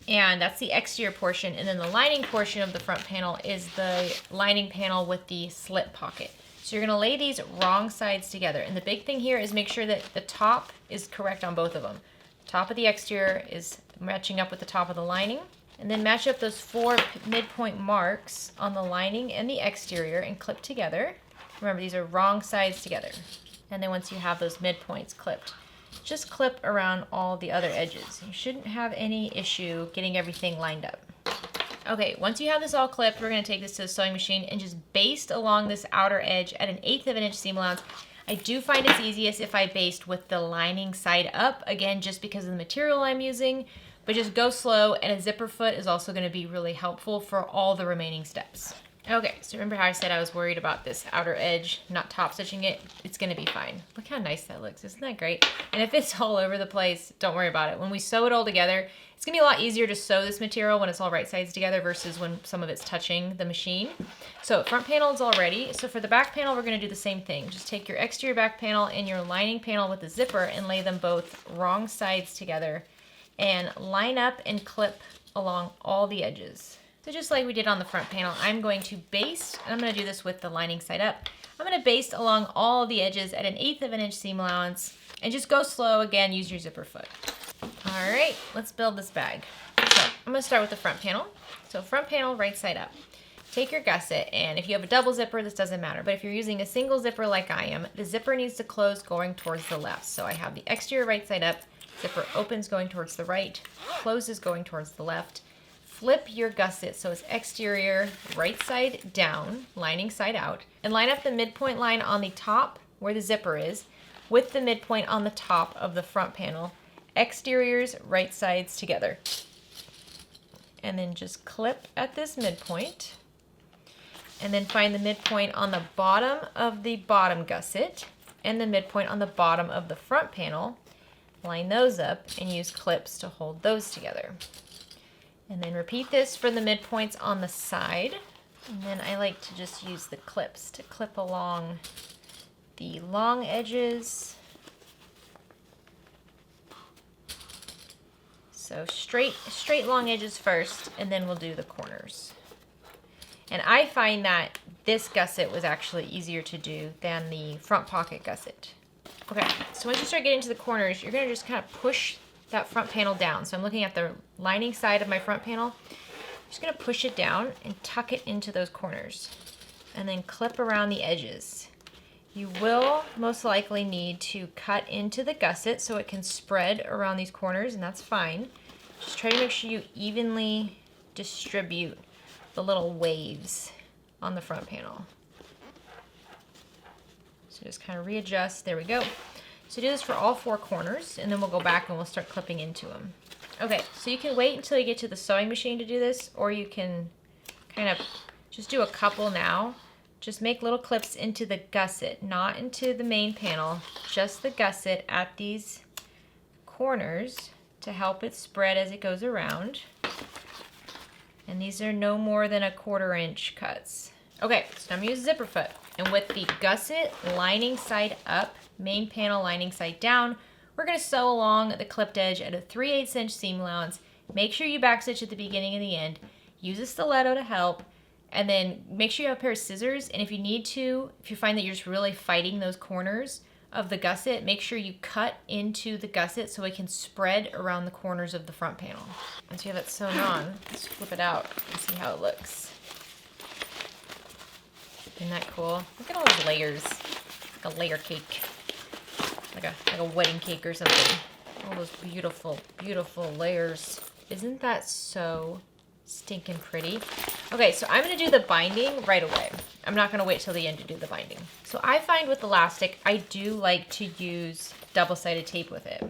And that's the exterior portion. And then the lining portion of the front panel is the lining panel with the slip pocket. So you're gonna lay these wrong sides together. And the big thing here is make sure that the top is correct on both of them. Top of the exterior is matching up with the top of the lining. And then match up those 4 midpoint marks on the lining and the exterior and clip together. Remember, these are wrong sides together. And then once you have those midpoints clipped, just clip around all the other edges. You shouldn't have any issue getting everything lined up. Okay, once you have this all clipped, we're gonna take this to the sewing machine and just baste along this outer edge at an 1/8 inch seam allowance. I do find it's easiest if I baste with the lining side up, again, just because of the material I'm using, but just go slow, and a zipper foot is also gonna be really helpful for all the remaining steps. Okay, so remember how I said I was worried about this outer edge, not top stitching it? It's gonna be fine. Look how nice that looks, isn't that great? And if it's all over the place, don't worry about it. When we sew it all together, it's gonna be a lot easier to sew this material when it's all right sides together versus when some of it's touching the machine. So front panel is all ready. So for the back panel, we're gonna do the same thing. Just take your exterior back panel and your lining panel with the zipper and lay them both wrong sides together and line up and clip along all the edges. So just like we did on the front panel, I'm going to baste, and I'm gonna do this with the lining side up. I'm gonna baste along all the edges at an 1/8 inch seam allowance, and just go slow. Again, use your zipper foot. All right, let's build this bag. So I'm gonna start with the front panel. So front panel, right side up. Take your gusset, and if you have a double zipper, this doesn't matter. But if you're using a single zipper like I am, the zipper needs to close going towards the left. So I have the exterior right side up, zipper opens going towards the right, closes going towards the left. Flip your gusset so it's exterior right side down, lining side out, and line up the midpoint line on the top where the zipper is with the midpoint on the top of the front panel, exteriors right sides together. And then just clip at this midpoint, and then find the midpoint on the bottom of the bottom gusset and the midpoint on the bottom of the front panel. Line those up and use clips to hold those together. And then repeat this for the midpoints on the side. And then I like to just use the clips to clip along the long edges. So straight long edges first, and then we'll do the corners. And I find that this gusset was actually easier to do than the front pocket gusset. Okay, so once you start getting to the corners, you're gonna just kind of push that front panel down. So I'm looking at the lining side of my front panel. I'm just gonna push it down and tuck it into those corners. And then clip around the edges You will most likely need to cut into the gusset so it can spread around these corners, and that's fine. Just try to make sure you evenly distribute the little waves on the front panel. So just kind of readjust, there we go. So do this for all 4 corners, and then we'll go back and we'll start clipping into them. Okay, so you can wait until you get to the sewing machine to do this, or you can kind of just do a couple now. Just make little clips into the gusset, not into the main panel, just the gusset at these corners to help it spread as it goes around. And these are no more than a 1/4 inch cuts. Okay, so I'm gonna use zipper foot. And with the gusset lining side up, main panel lining side down, we're gonna sew along the clipped edge at a 3/8 inch seam allowance. Make sure you backstitch at the beginning and the end. Use a stiletto to help. And then make sure you have a pair of scissors. And if you need to, if you find that you're just really fighting those corners of the gusset, make sure you cut into the gusset so it can spread around the corners of the front panel. Once you have it sewn on, let's flip it out and see how it looks. Isn't that cool? Look at all those layers. Like a layer cake. Like a wedding cake or something. All those beautiful, beautiful layers. Isn't that so stinking pretty? Okay, so I'm gonna do the binding right away. I'm not gonna wait till the end to do the binding. So I find with elastic, I do like to use double-sided tape with it.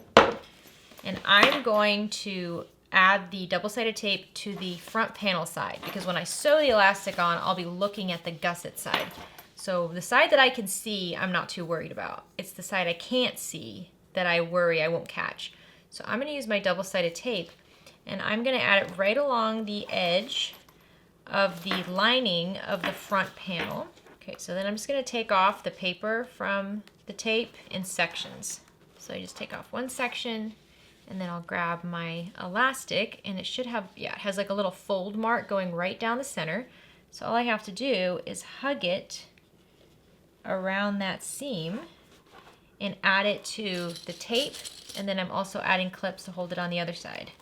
And I'm going to add the double-sided tape to the front panel side, because when I sew the elastic on, I'll be looking at the gusset side. So the side that I can see, I'm not too worried about. It's the side I can't see that I worry I won't catch. So I'm gonna use my double-sided tape, and I'm gonna add it right along the edge of the lining of the front panel. Okay, so then I'm just gonna take off the paper from the tape in sections. So I just take off one section, and then I'll grab my elastic, and it should have, yeah, it has like a little fold mark going right down the center. So all I have to do is hug it around that seam and add it to the tape, and then I'm also adding clips to hold it on the other side.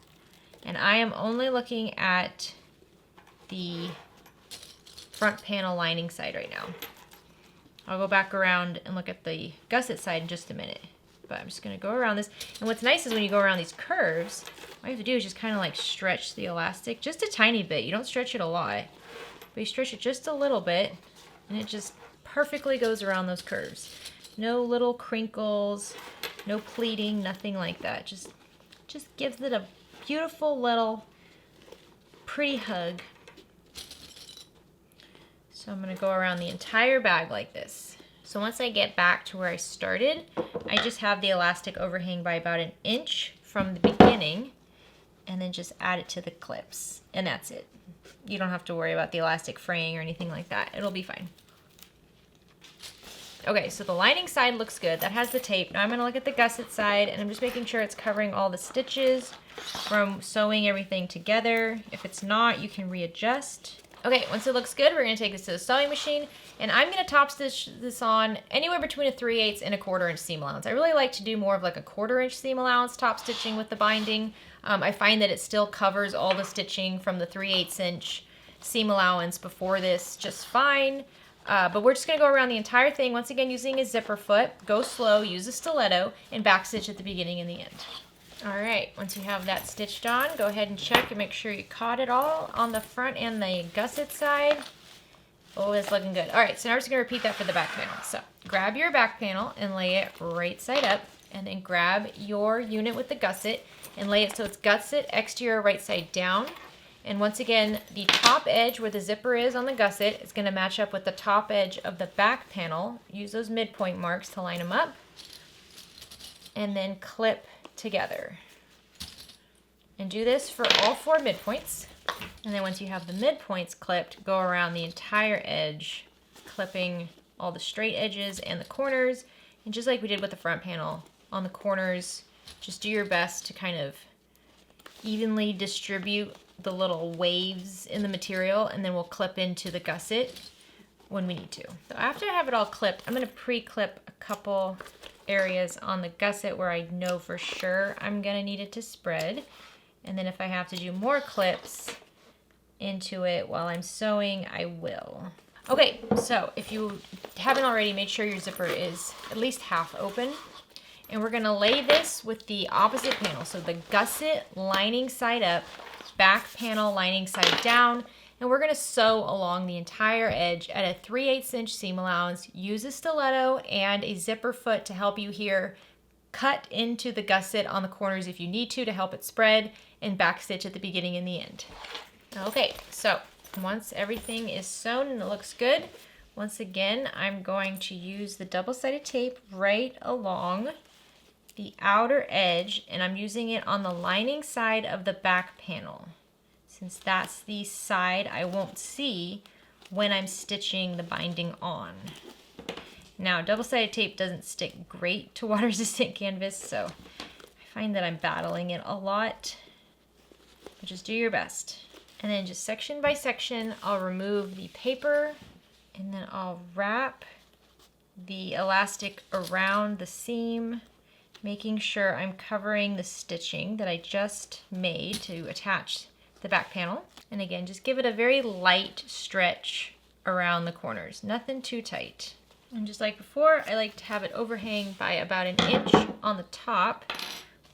And I am only looking at the front panel lining side right now. I'll go back around and look at the gusset side in just a minute. But I'm just gonna go around this. And what's nice is when you go around these curves, all you have to do is just kind of like stretch the elastic just a tiny bit. You don't stretch it a lot, but you stretch it just a little bit, and it just perfectly goes around those curves. No little crinkles, no pleating, nothing like that. Just gives it a beautiful little pretty hug. So I'm gonna go around the entire bag like this. So once I get back to where I started, I just have the elastic overhang by about 1 inch from the beginning, and then just add it to the clips, and that's it. You don't have to worry about the elastic fraying or anything like that. It'll be fine. Okay, so the lining side looks good. That has the tape. Now I'm gonna look at the gusset side, and I'm just making sure it's covering all the stitches from sewing everything together. If it's not, you can readjust. Okay, once it looks good, we're gonna take this to the sewing machine, and I'm gonna top stitch this on anywhere between a 3/8 and a 1/4 inch seam allowance. I really like to do more of like a 1/4 inch seam allowance top stitching with the binding. I find that it still covers all the stitching from the 3/8 inch seam allowance before this just fine. But we're just gonna go around the entire thing, once again using a zipper foot. Go slow, use a stiletto, and backstitch at the beginning and the end. All right, once you have that stitched on, go ahead and check and make sure you caught it all on the front and the gusset side. Oh, it's looking good. All right, so now we're just gonna repeat that for the back panel. So grab your back panel and lay it right side up, and then grab your unit with the gusset and lay it so it's gusset exterior right side down. And once again, the top edge where the zipper is on the gusset is gonna match up with the top edge of the back panel. Use those midpoint marks to line them up, and then clip together. And do this for all 4 midpoints. And then once you have the midpoints clipped, go around the entire edge, clipping all the straight edges and the corners. And just like we did with the front panel, on the corners, just do your best to kind of evenly distribute the little waves in the material, and then we'll clip into the gusset when we need to. So after I have it all clipped, I'm gonna pre-clip a couple areas on the gusset where I know for sure I'm gonna need it to spread. And then if I have to do more clips into it while I'm sewing, I will. Okay, so if you haven't already, make sure your zipper is at least half open. And we're gonna lay this with the opposite panel. So the gusset lining side up, back panel lining side down, and we're gonna sew along the entire edge at a 3/8 inch seam allowance. Use a stiletto and a zipper foot to help you here. Cut into the gusset on the corners if you need to help it spread, and backstitch at the beginning and the end. Okay, so once everything is sewn and it looks good, once again, I'm going to use the double-sided tape right along the outer edge, and I'm using it on the lining side of the back panel, since that's the side I won't see when I'm stitching the binding on. Now, double-sided tape doesn't stick great to water-resistant canvas, so I find that I'm battling it a lot. But just do your best. And then just section by section, I'll remove the paper, and then I'll wrap the elastic around the seam, making sure I'm covering the stitching that I just made to attach the back panel. And again, just give it a very light stretch around the corners, nothing too tight. And just like before, I like to have it overhang by about 1 inch on the top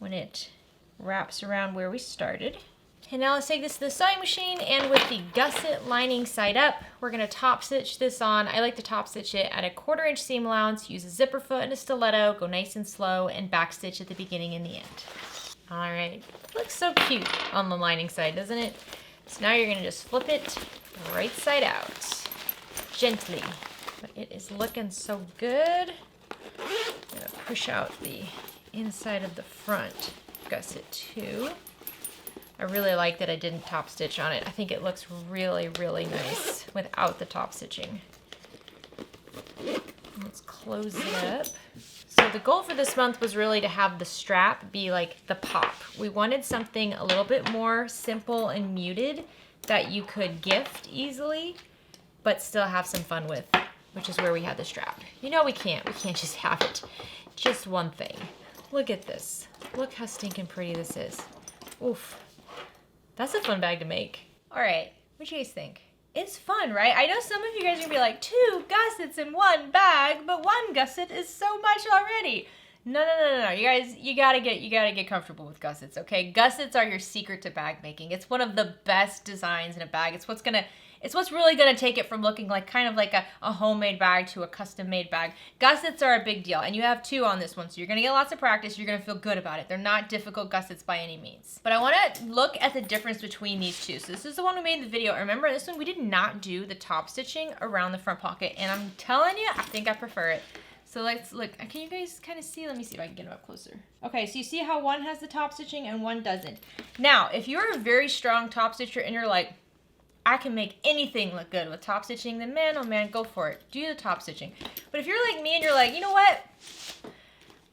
when it wraps around where we started. And now let's take this to the sewing machine, and with the gusset lining side up, we're gonna top stitch this on. I like to top stitch it at a 1/4 inch seam allowance, use a zipper foot and a stiletto, go nice and slow, and back stitch at the beginning and the end. All right, looks so cute on the lining side, doesn't it? So now you're gonna just flip it right side out, gently. But it is looking so good. I'm gonna push out the inside of the front gusset too. I really like that I didn't top stitch on it. I think it looks really, really nice without the top stitching. Let's close it up. So the goal for this month was really to have the strap be like the pop. We wanted something a little bit more simple and muted that you could gift easily, but still have some fun with, which is where we had the strap. You know we can't just have it. Just one thing. Look at this. Look how stinking pretty this is. Oof. That's a fun bag to make. All right, what do you guys think? It's fun, right? I know some of you guys are gonna be like, 2 gussets in one bag, but 1 gusset is so much already. No. You guys, you gotta get comfortable with gussets, okay? Gussets are your secret to bag making. It's one of the best designs in a bag. It's what's really gonna take it from looking like kind of like a homemade bag to a custom made bag. Gussets are a big deal, and you have 2 on this one, so you're gonna get lots of practice. You're gonna feel good about it. They're not difficult gussets by any means. But I wanna look at the difference between these 2. So this is the one we made in the video. Remember this one, we did not do the top stitching around the front pocket, and I'm telling you, I think I prefer it. So let's look. Can you guys kind of see? Let me see if I can get them up closer. Okay, so you see how one has the top stitching and one doesn't. Now, if you're a very strong top stitcher and you're like, I can make anything look good with top stitching, then man, oh man, go for it. Do the top stitching. But if you're like me and you're like, you know what?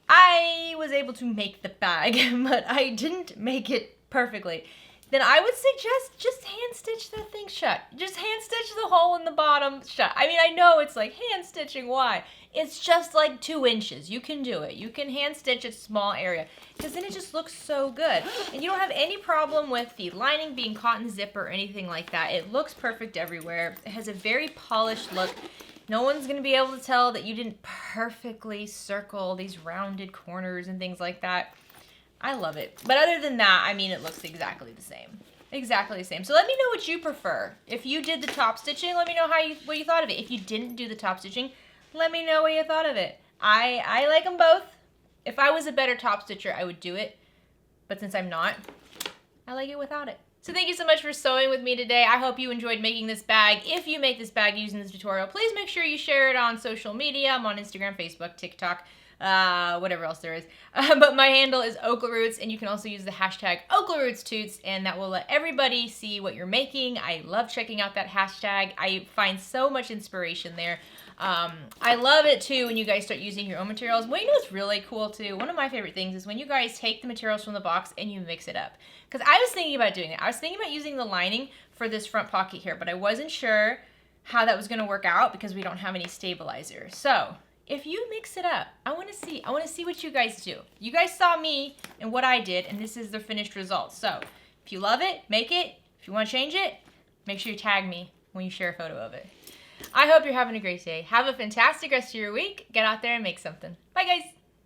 I was able to make the bag, but I didn't make it perfectly. Then I would suggest just hand stitch that thing shut. Just hand stitch the hole in the bottom shut. I mean, I know it's like hand stitching, why? It's just like 2 inches. You can do it. You can hand stitch a small area because then it just looks so good. And you don't have any problem with the lining being caught in the zipper or anything like that. It looks perfect everywhere. It has a very polished look. No one's going to be able to tell that you didn't perfectly circle these rounded corners and things like that. I love it. But other than that, I mean, it looks exactly the same. Exactly the same. So let me know what you prefer. If you did the top stitching, let me know what you thought of it. If you didn't do the top stitching, let me know what you thought of it. I like them both. If I was a better top stitcher, I would do it. But since I'm not, I like it without it. So thank you so much for sewing with me today. I hope you enjoyed making this bag. If you make this bag using this tutorial, please make sure you share it on social media. I'm on Instagram, Facebook, TikTok, whatever else there is. But my handle is OklaRoots, and you can also use the hashtag OklaRootsTuts, and that will let everybody see what you're making. I love checking out that hashtag. I find so much inspiration there. I love it too when you guys start using your own materials. Well, you know what's really cool too? One of my favorite things is when you guys take the materials from the box and you mix it up. Because I was thinking about doing it. I was thinking about using the lining for this front pocket here, but I wasn't sure how that was going to work out because we don't have any stabilizer. So if you mix it up, I want to see what you guys do. You guys saw me and what I did, and this is the finished result. So if you love it, make it. If you want to change it, make sure you tag me when you share a photo of it. I hope you're having a great day. Have a fantastic rest of your week. Get out there and make something. Bye, guys.